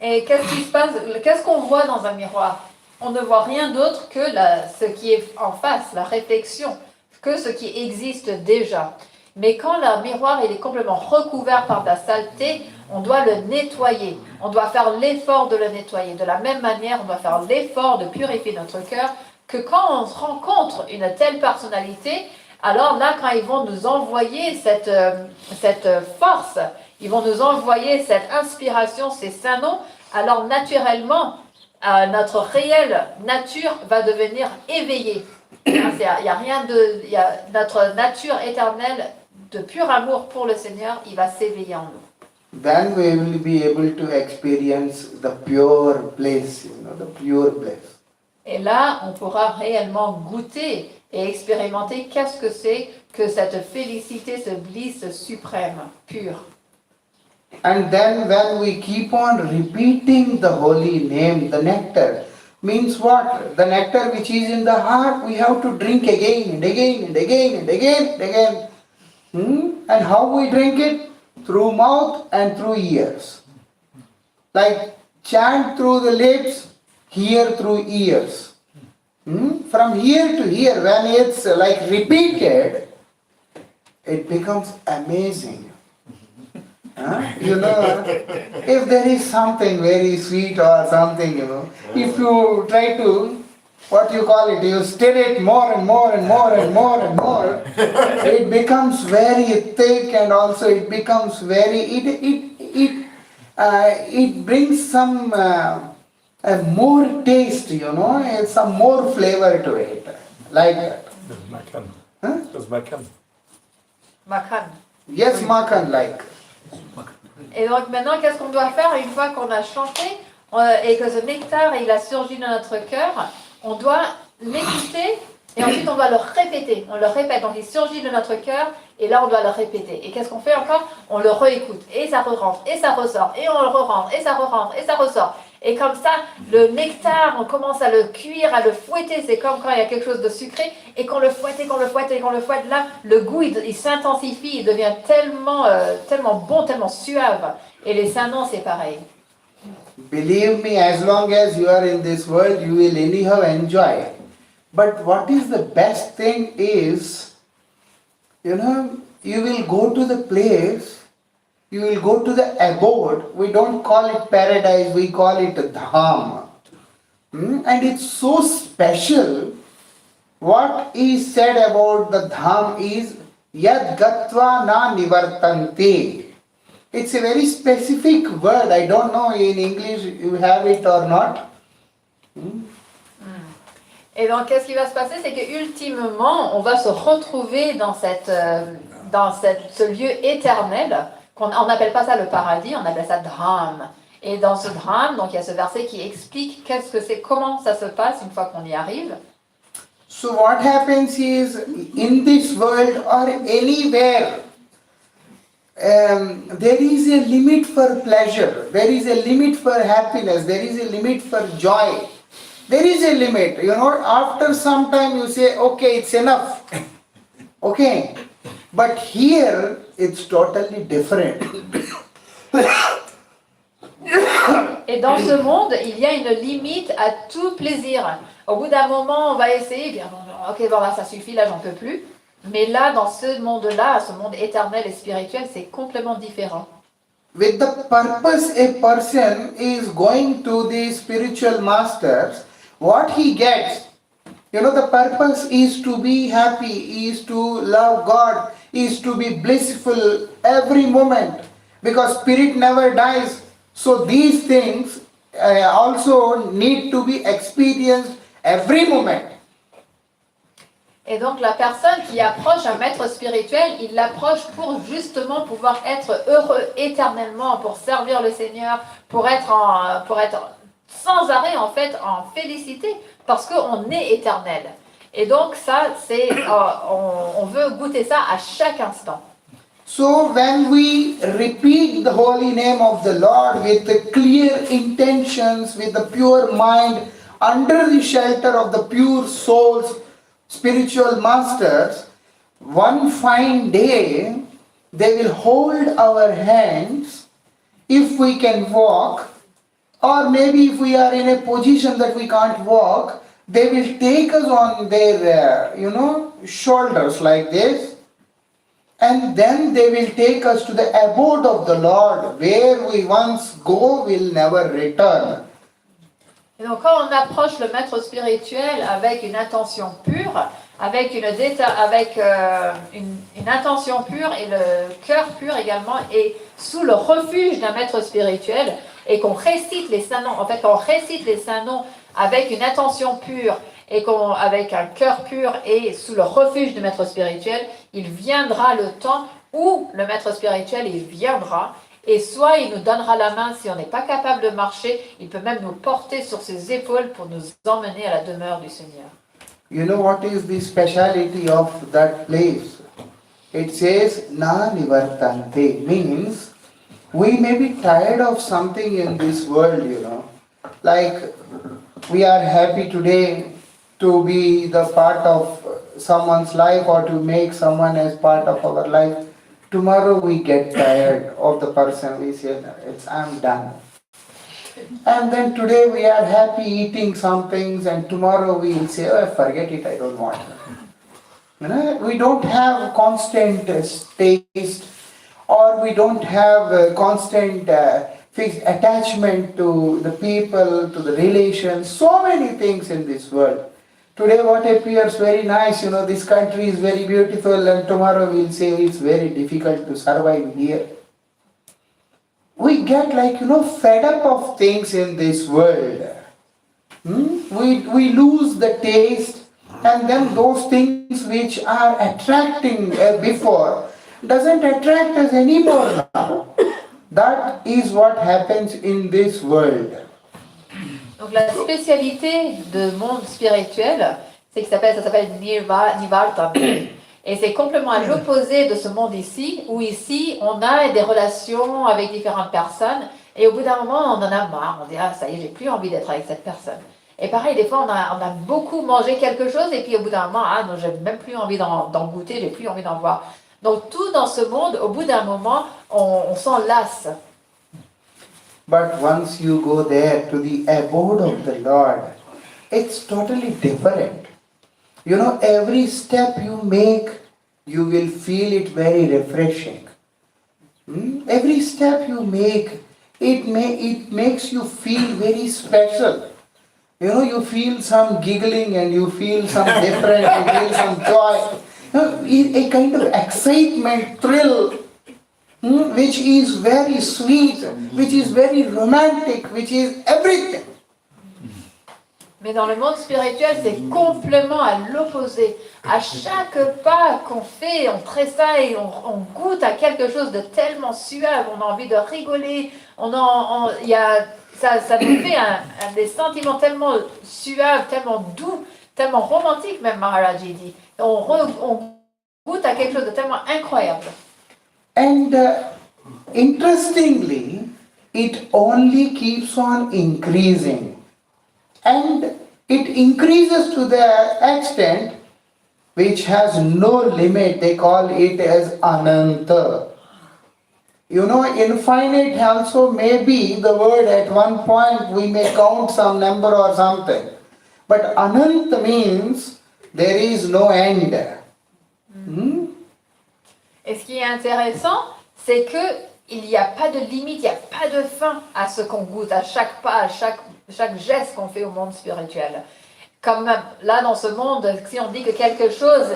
[SPEAKER 4] Et qu'est-ce qui se passe? Qu'est-ce qu'on voit dans un miroir? On ne voit rien d'autre que ce qui est en face, la réflexion, que ce qui existe déjà. Mais quand le miroir il est complètement recouvert par de la saleté, on doit le nettoyer. On doit faire l'effort de le nettoyer. De la même manière, on doit faire l'effort de purifier notre cœur, que quand on rencontre une telle personnalité, alors là, quand ils vont nous envoyer cette force, ils vont nous envoyer cette inspiration, ces saints noms, alors naturellement, notre réelle nature va devenir éveillée. Notre nature éternelle de pur amour pour le Seigneur, il va s'éveiller en nous.
[SPEAKER 3] Then we will be able to experience the pure bliss, the pure bliss.
[SPEAKER 4] Et là, on pourra réellement goûter et expérimenter qu'est-ce que c'est que cette félicité, ce bliss suprême, pur.
[SPEAKER 3] And then when we keep on repeating the holy name, the nectar, means what? The nectar which is in the heart, we have to drink again and again and again and again and again. And how we drink it? Through mouth and through ears. Like chant through the lips, hear through ears. From ear to ear, when it's like repeated, it becomes amazing. If there is something very sweet or something, if you try to, you stir it more and more and more and more and more, it becomes very thick and also it becomes it brings some more taste, some more flavor to it, like that.
[SPEAKER 6] Makan.
[SPEAKER 3] Huh?
[SPEAKER 6] Does makan.
[SPEAKER 4] Makan.
[SPEAKER 3] Yes, makan like.
[SPEAKER 4] Et donc maintenant, qu'est-ce qu'on doit faire une fois qu'on a chanté? et que ce nectar, il a surgi dans notre cœur, on doit l'écouter et ensuite on doit le répéter. On le répète, donc il surgit de notre cœur et là on doit le répéter. Et qu'est-ce qu'on fait encore? On le réécoute et ça re-rentre et ça ressort et on le re-rentre et ça re-rentre et ça ressort. Et comme ça, le nectar, on commence à le cuire, à le fouetter. C'est comme quand il y a quelque chose de sucré et qu'on le fouette et qu'on le fouette et qu'on le fouette. Là, le goût, il s'intensifie, il devient tellement, tellement bon, tellement suave. Et les saints, c'est pareil.
[SPEAKER 3] Believe me, as long as you are in this world, you will anyhow enjoy. But what is the best thing is, you will go to the place, you will go to the abode. We don't call it paradise, we call it dham. And it's so special. What is said about the dham is yad gatva na nivartante. It's a very specific word. I don't know in English you have it or not.
[SPEAKER 4] Et donc, qu'est-ce qui va se passer? C'est que ultimement, on va se retrouver dans ce lieu éternel. On n'appelle pas ça le paradis, on appelle ça dham. Et dans ce dham, donc il y a ce verset qui explique qu'est-ce que c'est, comment ça se passe une fois qu'on y arrive.
[SPEAKER 3] So what happens is, in this world or anywhere, there is a limit for pleasure, there is a limit for happiness, there is a limit for joy. There is a limit, after some time you say, okay, it's enough. Okay, but here it's totally different.
[SPEAKER 4] Et dans ce monde, il y a une limite à tout plaisir. Au bout d'un moment, on va essayer, bien, ok, bon là ça suffit, là j'en peux plus. Mais là, dans ce monde-là, ce monde éternel et spirituel, c'est complètement différent.
[SPEAKER 3] With the purpose a person is going to the spiritual masters, what he gets, the purpose is to be happy, is to love God, is to be blissful every moment, because spirit never dies. So these things also need to be experienced every moment.
[SPEAKER 4] Et donc la personne qui approche un maître spirituel, il l'approche pour justement pouvoir être heureux éternellement, pour servir le Seigneur, pour être sans arrêt en fait en félicité, parce qu'on est éternel. Et donc ça, c'est on veut goûter ça à chaque instant.
[SPEAKER 3] So when we repeat the holy name of the Lord with the clear intentions, with the pure mind, under the shelter of the pure souls, spiritual masters, one fine day they will hold our hands if we can walk, or maybe if we are in a position that we can't walk, they will take us on their shoulders like this, and then they will take us to the abode of the Lord, where we once go will never return.
[SPEAKER 4] Et donc quand on approche le maître spirituel avec une intention pure, avec une intention pure et le cœur pur également, et sous le refuge d'un maître spirituel, et qu'on récite les saints noms, en fait quand on récite les saints noms avec une intention pure, et avec un cœur pur et sous le refuge du maître spirituel, il viendra le temps où le maître spirituel, il viendra, et soit il nous donnera la main si on n'est pas capable de marcher, il peut même nous porter sur ses épaules pour nous emmener à la demeure du Seigneur.
[SPEAKER 3] You know what is the speciality of that place? It says na nivartante, means we may be tired of something in this world, like we are happy today to be the part of someone's life or to make someone as part of our life. Tomorrow we get tired of the person, we say, I'm done. And then today we are happy eating some things, and tomorrow we will say, forget it, I don't want it. We don't have constant taste, or we don't have constant fixed attachment to the people, to the relations, so many things in this world. Today what appears very nice, this country is very beautiful, and tomorrow we'll say it's very difficult to survive here. We get fed up of things in this world. We lose the taste, and then those things which are attracting before doesn't attract us anymore now. That is what happens in this world.
[SPEAKER 4] Donc la spécialité de monde spirituel, c'est que ça s'appelle Nivartana. Et c'est complètement à l'opposé de ce monde ici, où ici on a des relations avec différentes personnes, et au bout d'un moment on en a marre, on dit ah ça y est, j'ai plus envie d'être avec cette personne. Et pareil, des fois on a beaucoup mangé quelque chose, et puis au bout d'un moment, ah non, j'ai même plus envie d'en goûter, j'ai plus envie d'en voir. Donc tout dans ce monde, au bout d'un moment, on s'en lasse.
[SPEAKER 3] But once you go there to the abode of the Lord, it's totally different. You know, every step you make, you will feel it very refreshing. Every step you make, it makes you feel very special. You know, you feel some giggling and you feel some different, you feel some joy. You know, a kind of excitement, thrill, which is very sweet, which is very romantic, which is everything.
[SPEAKER 4] Mais dans le monde spirituel, c'est complètement à l'opposé. À chaque pas qu'on fait, on tressaille, on goûte à quelque chose de tellement suave, on a envie de rigoler, ça nous fait des sentiments tellement suaves, tellement doux, tellement romantiques même, Maharaj dit. On goûte à quelque chose de tellement incroyable.
[SPEAKER 3] And interestingly, it only keeps on increasing. And it increases to the extent which has no limit. They call it as Ananta. You know, infinite also may be the word at one point we may count some number or something. But Ananta means there is no end.
[SPEAKER 4] Et ce qui est intéressant, c'est que il n'y a pas de limite, il n'y a pas de fin à ce qu'on goûte, à chaque pas, à chaque geste qu'on fait au monde spirituel. Comme là, dans ce monde, si on dit que quelque chose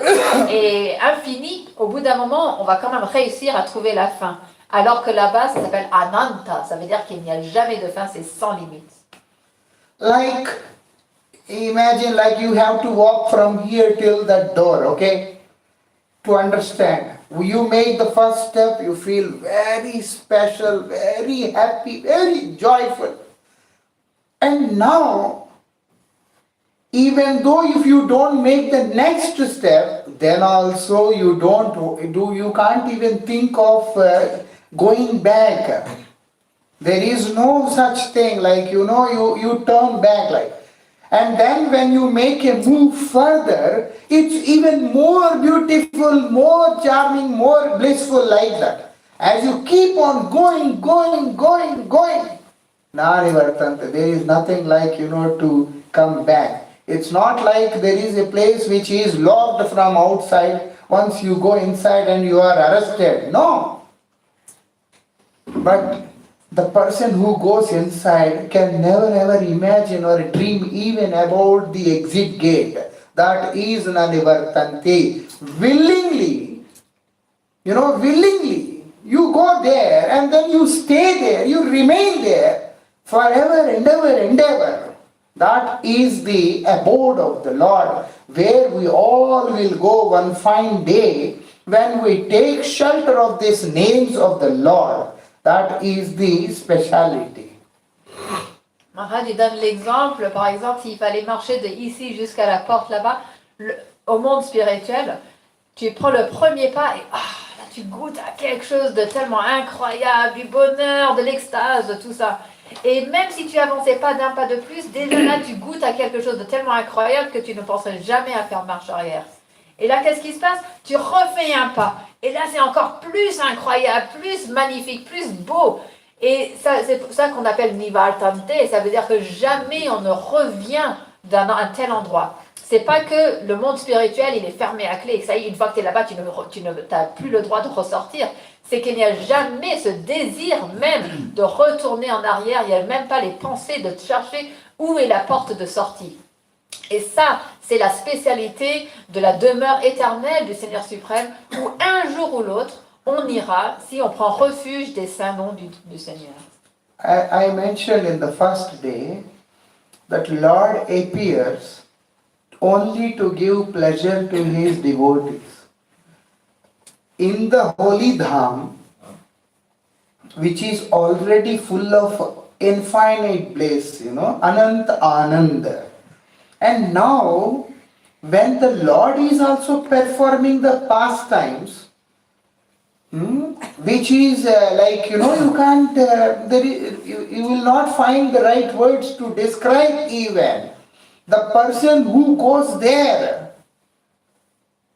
[SPEAKER 4] est infini, au bout d'un moment, on va quand même réussir à trouver la fin. Alors que là-bas, ça s'appelle Ananta, ça veut dire qu'il n'y a jamais de fin, c'est sans limite.
[SPEAKER 3] Like, imagine like you have to walk from here till that door, okay? To understand. You make the first step, you feel very special, very happy, very joyful. And now, even though if you don't make the next step, then also you can't even think of going back. There is no such thing like, you turn back like. And then when you make a move further, it's even more beautiful, more charming, more blissful like that. As you keep on going, Nanivartanta, there is nothing like, to come back. It's not like there is a place which is locked from outside. Once you go inside and you are arrested. No. But the person who goes inside can never ever imagine or dream even about the exit gate. That is Nanivartanti. Willingly, you go there and then you stay there, you remain there forever and ever. That is the abode of the Lord, where we all will go one fine day when we take shelter of these names of the Lord. That is the speciality.
[SPEAKER 4] Maharaj donne l'exemple, par exemple, s'il fallait marcher de ici jusqu'à la porte là-bas, au monde spirituel, tu prends le premier pas et là tu goûtes à quelque chose de tellement incroyable, du bonheur, de l'extase, de tout ça. Et même si tu avançais pas d'un pas de plus, déjà là tu goûtes à quelque chose de tellement incroyable que tu ne penserais jamais à faire marche arrière. Et là, qu'est-ce qui se passe? Tu refais un pas. Et là, c'est encore plus incroyable, plus magnifique, plus beau. Et ça, c'est pour ça qu'on appelle Nivartante. Ça veut dire que jamais on ne revient d'un tel endroit. C'est pas que le monde spirituel, il est fermé à clé. Et que ça y est, une fois que tu es là-bas, tu n'as plus le droit de ressortir. C'est qu'il n'y a jamais ce désir même de retourner en arrière. Il n'y a même pas les pensées de chercher où est la porte de sortie. Et ça, c'est la spécialité de la demeure éternelle du Seigneur suprême, où un jour ou l'autre, on ira si on prend refuge des saints noms du Seigneur.
[SPEAKER 3] I mentioned in the first day that Lord appears only to give pleasure to his devotees. In the holy dham, which is already full of infinite bliss, Ananta Ananda. And now, when the Lord is also performing the pastimes, which is you can't, you will not find the right words to describe even the person who goes there.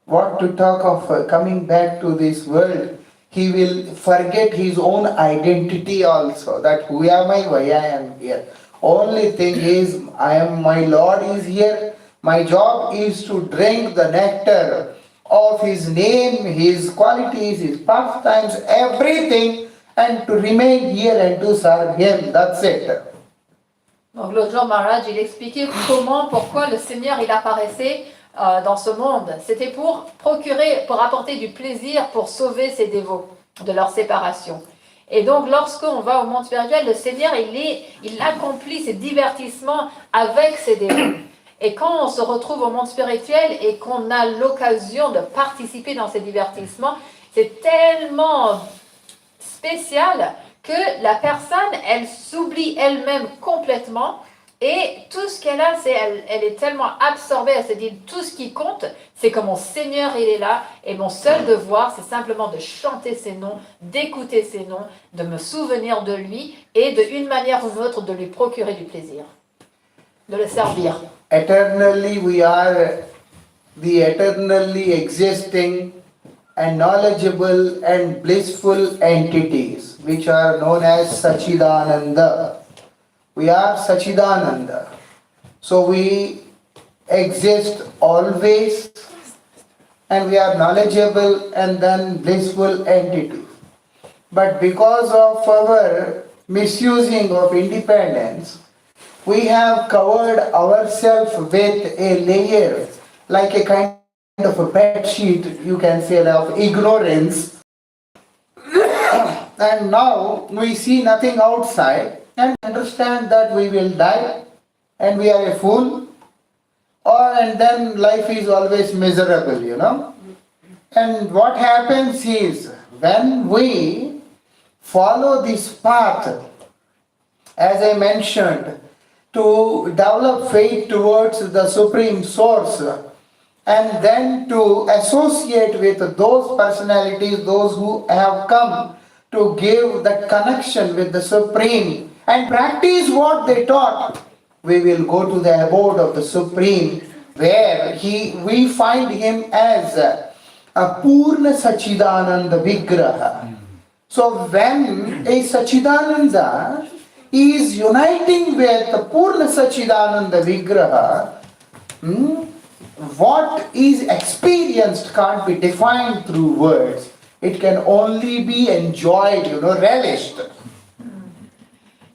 [SPEAKER 3] What to talk of coming back to this world? He will forget his own identity also, that who am I, why I am here. Only thing is, my Lord is here. My job is to drink the nectar of His name, His qualities, His pastimes, everything, and to remain here and to serve Him. That's it.
[SPEAKER 4] Donc l'autre jour, Maharaj, il expliquait pourquoi le Seigneur, il apparaissait dans ce monde. C'était pour apporter du plaisir, pour sauver ses dévots de leur séparation. Et donc, lorsqu'on va au monde spirituel, le Seigneur, il accomplit ses divertissements avec ses dévots. Et quand on se retrouve au monde spirituel et qu'on a l'occasion de participer dans ces divertissements, c'est tellement spécial que la personne, elle s'oublie elle-même complètement. Et tout ce qu'elle a, elle est tellement absorbée, elle se dit, tout ce qui compte, c'est que mon Seigneur, il est là, et mon seul devoir, c'est simplement de chanter ses noms, d'écouter ses noms, de me souvenir de lui, et d'une manière ou d'une autre, de lui procurer du plaisir, de le servir.
[SPEAKER 3] Eternally we are the eternally existing and knowledgeable and blissful entities, which are known as Sachidananda. We are Sachidananda. So we exist always, and we are knowledgeable and then blissful entities. But because of our misusing of independence, we have covered ourselves with a layer, like a kind of a bed sheet, you can say, of ignorance. And now we see nothing outside and understand that we will die and we are a fool, and then life is always miserable, And what happens is, when we follow this path, as I mentioned, to develop faith towards the Supreme Source, and then to associate with those personalities, those who have come to give that connection with the Supreme, and practice what they taught, we will go to the abode of the Supreme, where we find Him as a Purna Sachidananda Vigraha. So when a Sachidananda is uniting with the Purna Sachidananda Vigraha, what is experienced can't be defined through words. It can only be enjoyed, relished.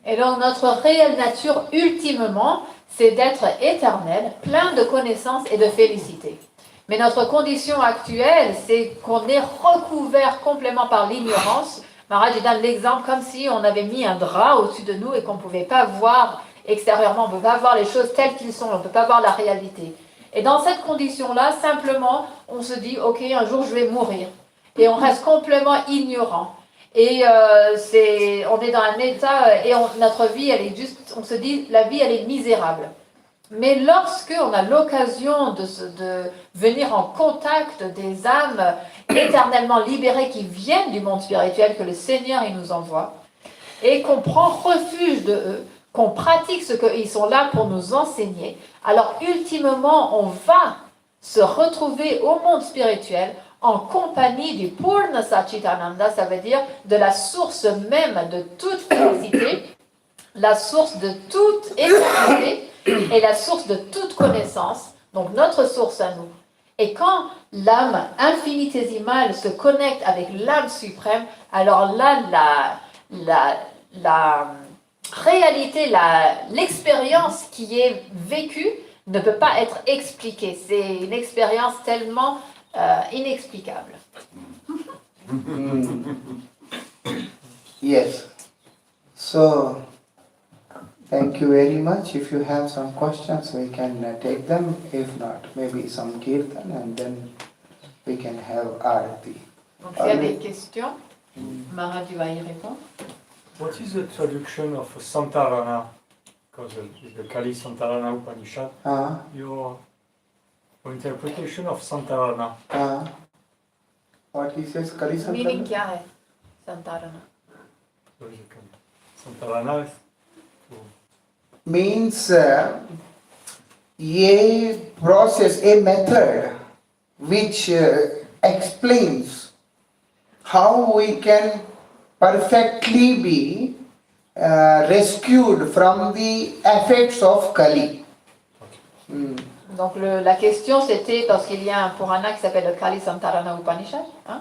[SPEAKER 4] Et donc notre réelle nature, ultimement, c'est d'être éternel, plein de connaissances et de félicité. Mais notre condition actuelle, c'est qu'on est recouvert complètement par l'ignorance. Maharaj donne l'exemple comme si on avait mis un drap au-dessus de nous et qu'on ne pouvait pas voir extérieurement, on ne peut pas voir les choses telles qu'elles sont, on ne peut pas voir la réalité. Et dans cette condition-là, simplement, on se dit, ok, un jour je vais mourir. Et on reste complètement ignorant. Et on est dans un état, et notre vie, elle est juste, on se dit, la vie, elle est misérable. Mais lorsque on a l'occasion de venir en contact des âmes éternellement libérées qui viennent du monde spirituel, que le Seigneur il nous envoie, et qu'on prend refuge de eux, qu'on pratique ce qu'ils sont là pour nous enseigner, alors ultimement on va se retrouver au monde spirituel en compagnie du Purna Sachidananda, ça veut dire de la source même de toute félicité, la source de toute éternité et la source de toute connaissance, donc notre source à nous. Et quand l'âme infinitésimale se connecte avec l'âme suprême, alors là, la réalité, l'expérience qui est vécue ne peut pas être expliquée. C'est une expérience tellement inexplicable.
[SPEAKER 3] Yes. So, thank you very much. If you have some questions, we can take them. If not, maybe some kirtan, and then we can have arati.
[SPEAKER 4] Donc, s'il y a des questions, Maharaj va y répondre.
[SPEAKER 6] What is the traduction of Santarana? Because the Kali Santarana Upanishad, your interpretation of Santarana.
[SPEAKER 3] What he says, Kali
[SPEAKER 4] Meaning
[SPEAKER 3] Santarana?
[SPEAKER 4] क्या है संतारना?
[SPEAKER 6] What is it? Santarana is
[SPEAKER 3] Means a process, a method which explains how we can perfectly be rescued from the effects of Kali.
[SPEAKER 4] Donc la question c'était, parce qu'il y a un Purana qui s'appelle le Kali Santarana Upanishad, hein,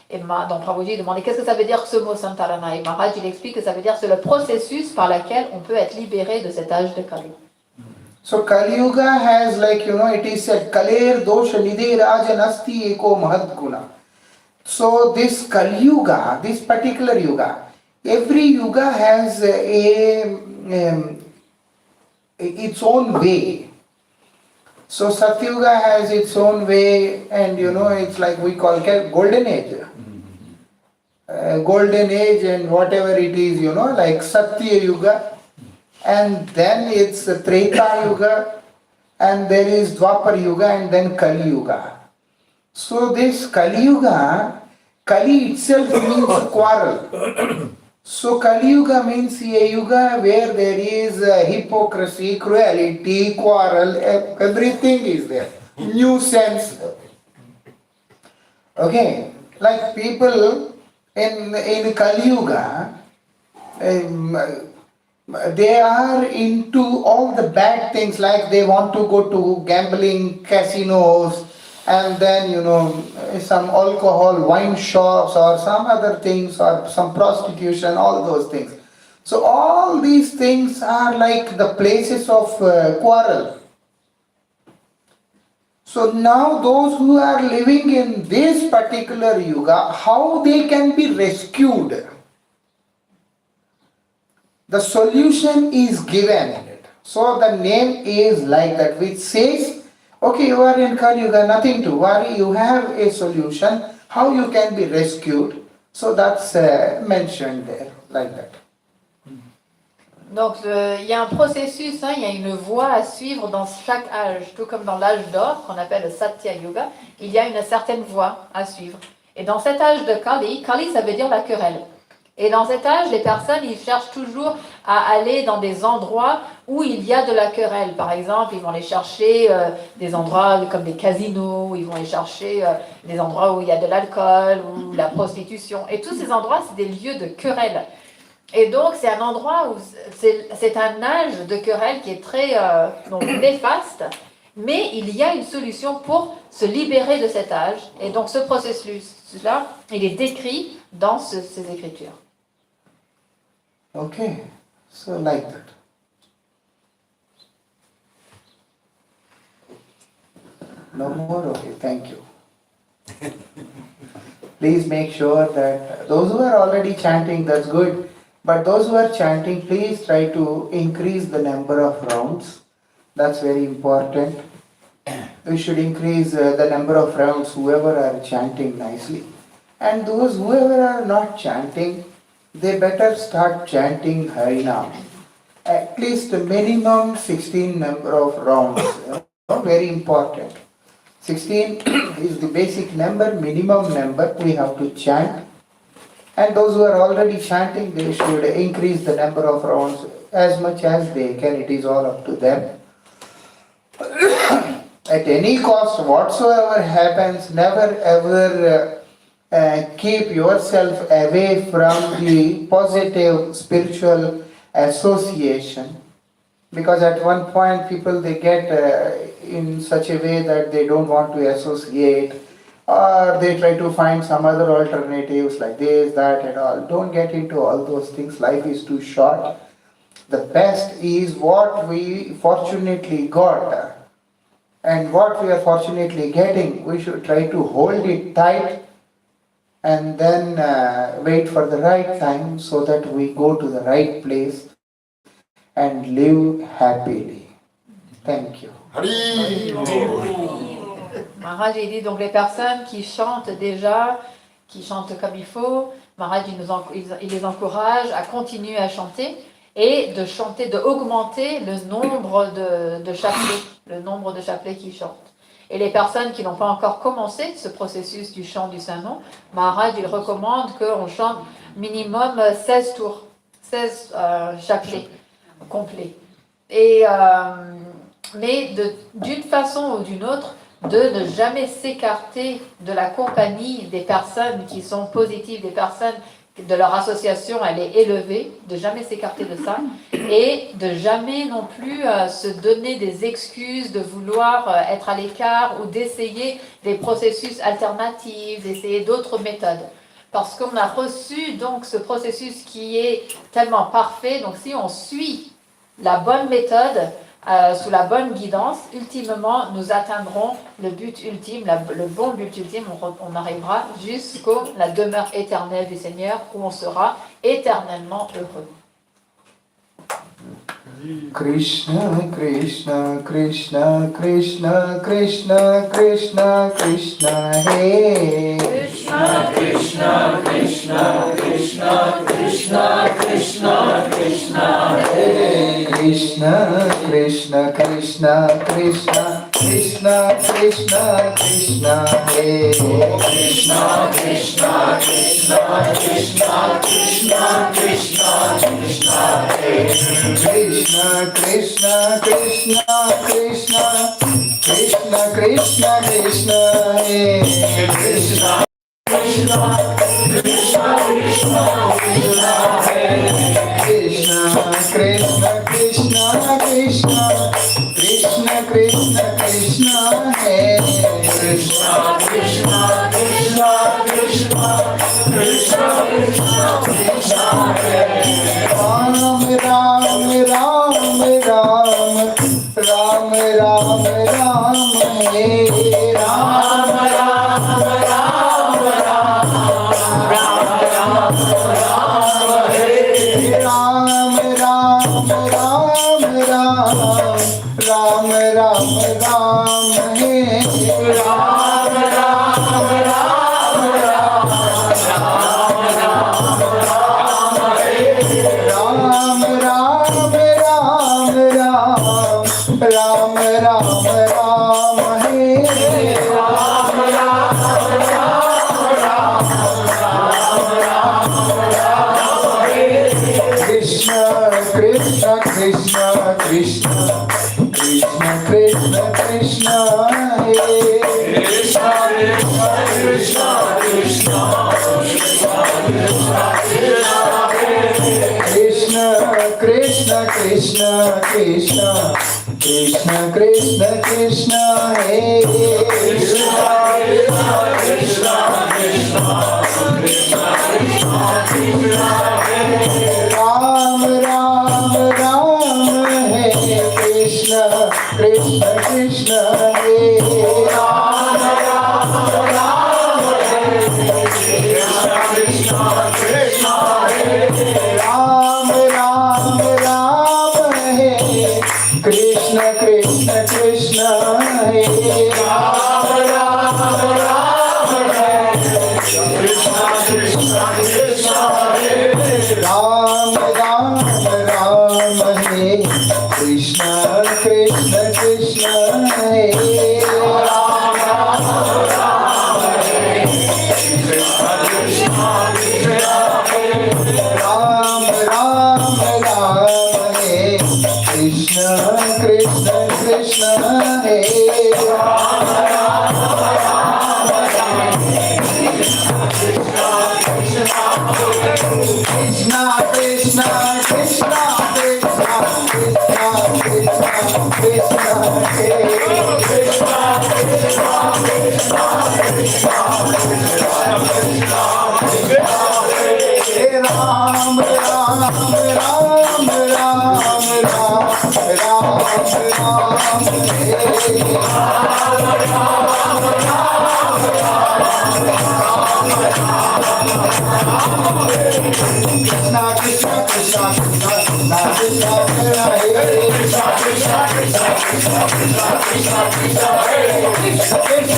[SPEAKER 4] et donc Prabhuji demandait qu'est-ce que ça veut dire ce mot Santarana, et Maharaj il explique que ça veut dire c'est le processus par lequel on peut être libéré de cet âge de Kali.
[SPEAKER 3] So Kali Yuga has, like, it is said, Kaler dosha nidhe rajanasti eko mahad guna. So this Kali Yuga, this particular Yuga, every Yuga has its own way. So Satyuga has its own way, and it's like we call it golden age. Golden age and whatever it is, like Satya Yuga, and then it's Treta Yuga, and there is Dwapar Yuga, and then Kali Yuga. So this Kali Yuga, Kali itself means quarrel. So Kali Yuga means a yuga where there is hypocrisy, cruelty, quarrel, everything is there. Nuisance. Okay, like people in Kali Yuga, they are into all the bad things, like they want to go to gambling casinos, and then some alcohol, wine shops, or some other things, or some prostitution, all those things. So all these things are like the places of quarrel. So now those who are living in this particular yuga, how they can be rescued? The solution is given in it. So the name is like that, which says, okay, you are in Kali Yuga, nothing to worry, you have a solution, how you can be rescued. So that's mentioned there, like that.
[SPEAKER 4] Donc il y a un processus, il y a une voie à suivre dans chaque âge, tout comme dans l'âge d'or, qu'on appelle le Satya Yuga, il y a une certaine voie à suivre. Et dans cet âge de Kali, Kali ça veut dire la querelle. Et dans cet âge, les personnes, ils cherchent toujours à aller dans des endroits où il y a de la querelle. Par exemple, ils vont aller chercher des endroits comme des casinos, ils vont aller chercher des endroits où il y a de l'alcool, ou la prostitution. Et tous ces endroits, c'est des lieux de querelle. Et donc, c'est un endroit où c'est un âge de querelle qui est très donc néfaste, mais il y a une solution pour se libérer de cet âge. Et donc, ce processus-là, il est décrit dans ces écritures.
[SPEAKER 3] Okay, so like that. No more? Okay, thank you. Please make sure that those who are already chanting, that's good. But those who are chanting, please try to increase the number of rounds. That's very important. We should increase the number of rounds, whoever are chanting nicely. And those whoever are not chanting, they better start chanting Harinam. At least a minimum 16 number of rounds. Very important. 16 is the basic number, minimum number we have to chant. And those who are already chanting, they should increase the number of rounds as much as they can. It is all up to them. At any cost, whatsoever happens, never ever keep yourself away from the positive spiritual association, because at one point people they get in such a way that they don't want to associate, or they try to find some other alternatives like this, that and all. Don't get into all those things. Life is too short. The best is what we fortunately got, and what we are fortunately getting, we should try to hold it tight and then wait for the right time so that we go to the right place and live happily. Thank you.
[SPEAKER 4] Maharaj il dit donc les personnes qui chantent déjà, qui chantent comme il faut. Maharaj il les encourage à continuer à chanter et de chanter, d'augmenter le nombre de chapelets qu'ils chantent. Et les personnes qui n'ont pas encore commencé ce processus du chant du Saint-Nom, Maharaj il recommande qu'on chante minimum 16 tours, 16 chapelets complets. Et, mais d'une façon ou d'une autre, de ne jamais s'écarter de la compagnie des personnes qui sont positives, des personnes de leur association, elle est élevée, de jamais s'écarter de ça, et de jamais non plus se donner des excuses de vouloir être à l'écart ou d'essayer des processus alternatifs, d'essayer d'autres méthodes. Parce qu'on a reçu donc ce processus qui est tellement parfait, donc si on suit la bonne méthode, sous la bonne guidance, ultimement, nous atteindrons le but ultime, le bon but ultime, on arrivera jusqu'à la demeure éternelle du Seigneur, où on sera éternellement heureux.
[SPEAKER 3] Krishna, Krishna, Krishna, Krishna, Krishna, Krishna, Krishna, Hey.
[SPEAKER 8] Krishna, Krishna, Krishna, Krishna, Krishna, Krishna, Krishna, Hey.
[SPEAKER 3] Krishna, Krishna, Krishna, Krishna, Krishna, Krishna, Krishna, Hey.
[SPEAKER 8] Krishna, Krishna, Krishna, Krishna, Krishna, Krishna, Krishna, Hey.
[SPEAKER 3] Krishna, Krishna, Krishna, Krishna, Krishna, Krishna, Krishna, Hey.
[SPEAKER 8] Krishna, Krishna, Krishna, Krishna, Krishna, Hey.
[SPEAKER 3] Krishna, Krishna, Krishna, Krishna, Krishna, Krishna, Krishna, Hey.
[SPEAKER 8] Krishna, Krishna, Krishna, Krishna, Krishna, Krishna, Krishna, Hey.
[SPEAKER 3] Ram, Ram, Ram, Ram, Ram, Ram, Ram, Hey. Ram,
[SPEAKER 8] Ram, Ram, Ram, Ram, Ram, Ram, Hey.
[SPEAKER 3] Ram, Ram, Ram, Ram, Ram, Ram, Ram, Hey.
[SPEAKER 8] Ram, Ram, Ram, Ram, Ram, Hey.
[SPEAKER 3] Ram, Ram, Ram, Ram, Ram, Ram, Ram, Hey.
[SPEAKER 8] Ram, Ram, Ram, Hey.
[SPEAKER 3] Krishna, Krishna, Krishna, Krishna, Krishna, Krishna, Krishna, Hey.
[SPEAKER 8] Krishna, Krishna, Krishna,
[SPEAKER 3] Krishna, Krishna, Krishna, Krishna, Krishna, Krishna, Krishna, Hey. Ram, Ram, Ram, Hey. Krishna, Krishna, Krishna, Hey. Ram, Ram, Ram, Hey. Krishna, Krishna, Krishna, Hey. Ram, Ram, Ram, Hey. Krishna, Krishna, Krishna, Hey. Ram, Ram, Ram, Hey. Krishna, Krishna, Krishna, Hey. Krishna, Krishna, Krishna, Krishna, Krishna, Krishna, Krishna, Hey. Hey Ram, Ram, Ram, Ram, Ram, Ram, Ram, Hey. Krishna, Krishna, Krishna, Krishna, Krishna, Krishna, Hey. Krishna, Krishna, Krishna, Krishna, Krishna, Krishna, Krishna, Hey.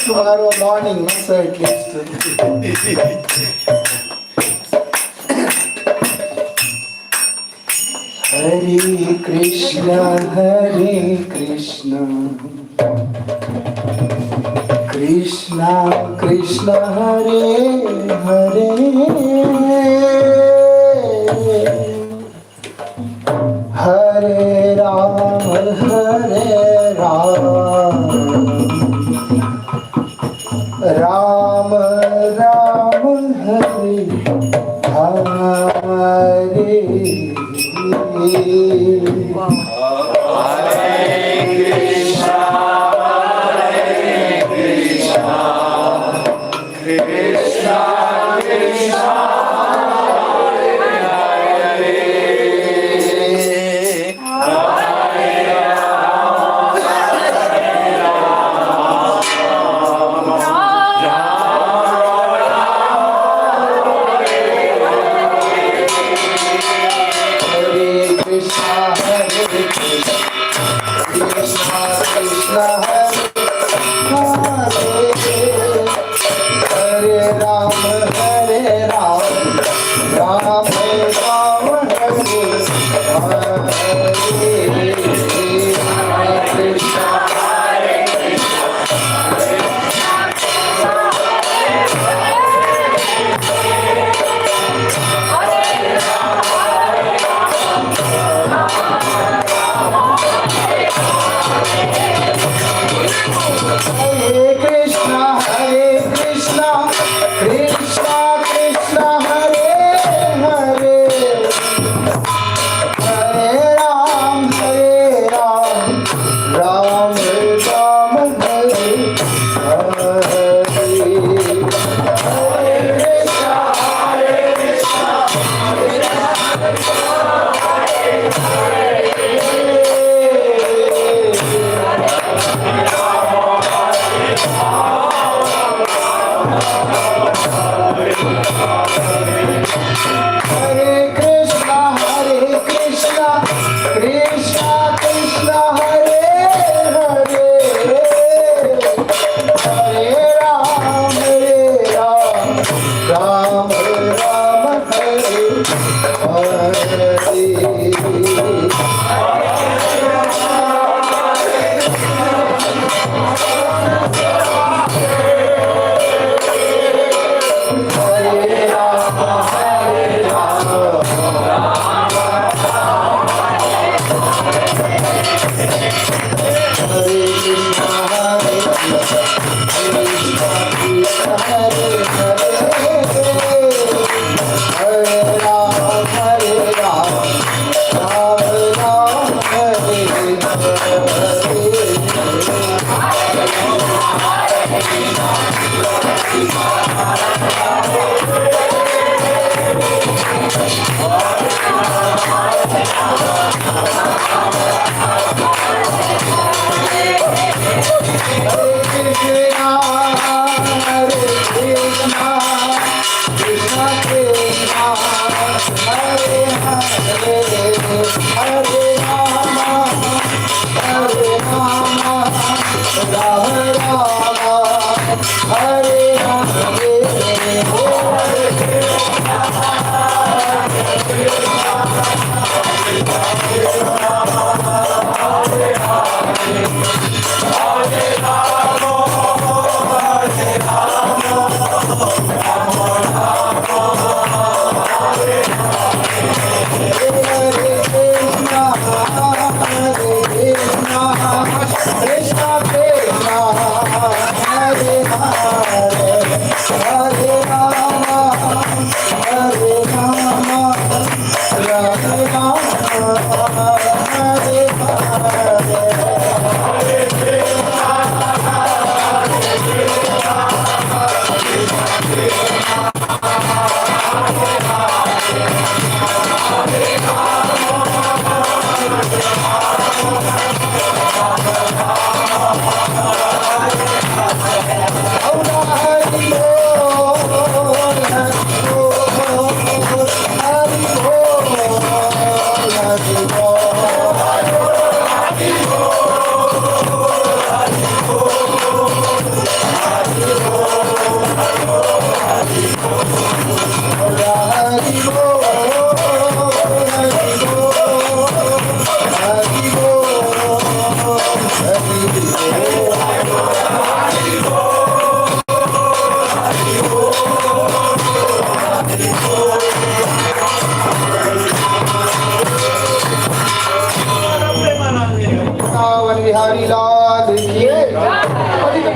[SPEAKER 3] tomorrow morning, no, so at least. Hare Krishna, Hare Krishna. Krishna Krishna Hare Hare Hare Ram Ram Ram Hare Hare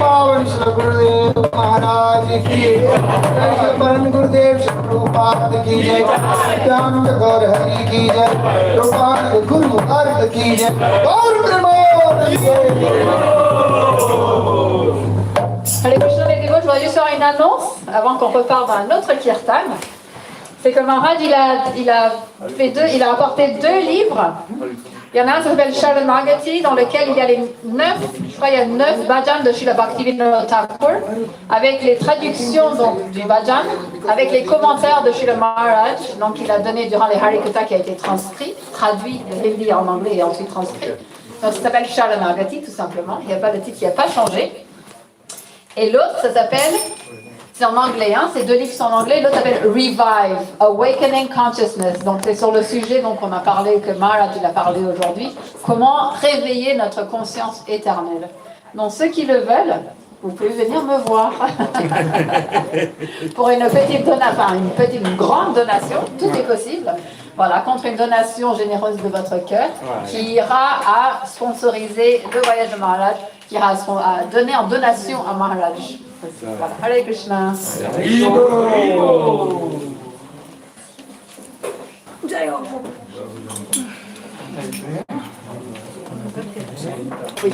[SPEAKER 3] पावन श्री गुरुदेव महाराज की जय। परम गुरुदेव श्री प्रभुपाद की जय। नित्यानंद गौर हरि की जय। रूपानंद गुरु अर्थ की जय। गौर Premanand
[SPEAKER 4] Allez, Krishna, les dévots, je voudrais juste faire une annonce avant qu'on reparte dans un autre kirtan. C'est que Maharaj, il a apporté 2 livres. Il y en a un qui s'appelle Sharanagati, dans lequel il y a les 9 bhajans de Srila Bhaktivinoda Thakur, avec les traductions donc, du bhajan, avec les commentaires de Srila Maharaj, donc il a donné durant les Harikatha qui a été traduit de hindi en anglais et ensuite transcrit. Donc ça s'appelle Sharanagati tout simplement, il n'y a pas de titre qui n'a pas changé. Et l'autre, ça s'appelle, c'est en anglais, hein, ces 2 livres sont en anglais, l'autre s'appelle Revive, Awakening Consciousness. Donc c'est sur le sujet dont on a parlé, que Maharaj a parlé aujourd'hui, comment réveiller notre conscience éternelle. Donc ceux qui le veulent, vous pouvez venir me voir pour une petite donation, une grande donation, tout est possible. Voilà, contre une donation généreuse de votre cœur qui ira à sponsoriser le voyage de Maharaj, qui ira à donner en donation à Maharaj. Voilà. Hare Krishna. Oui.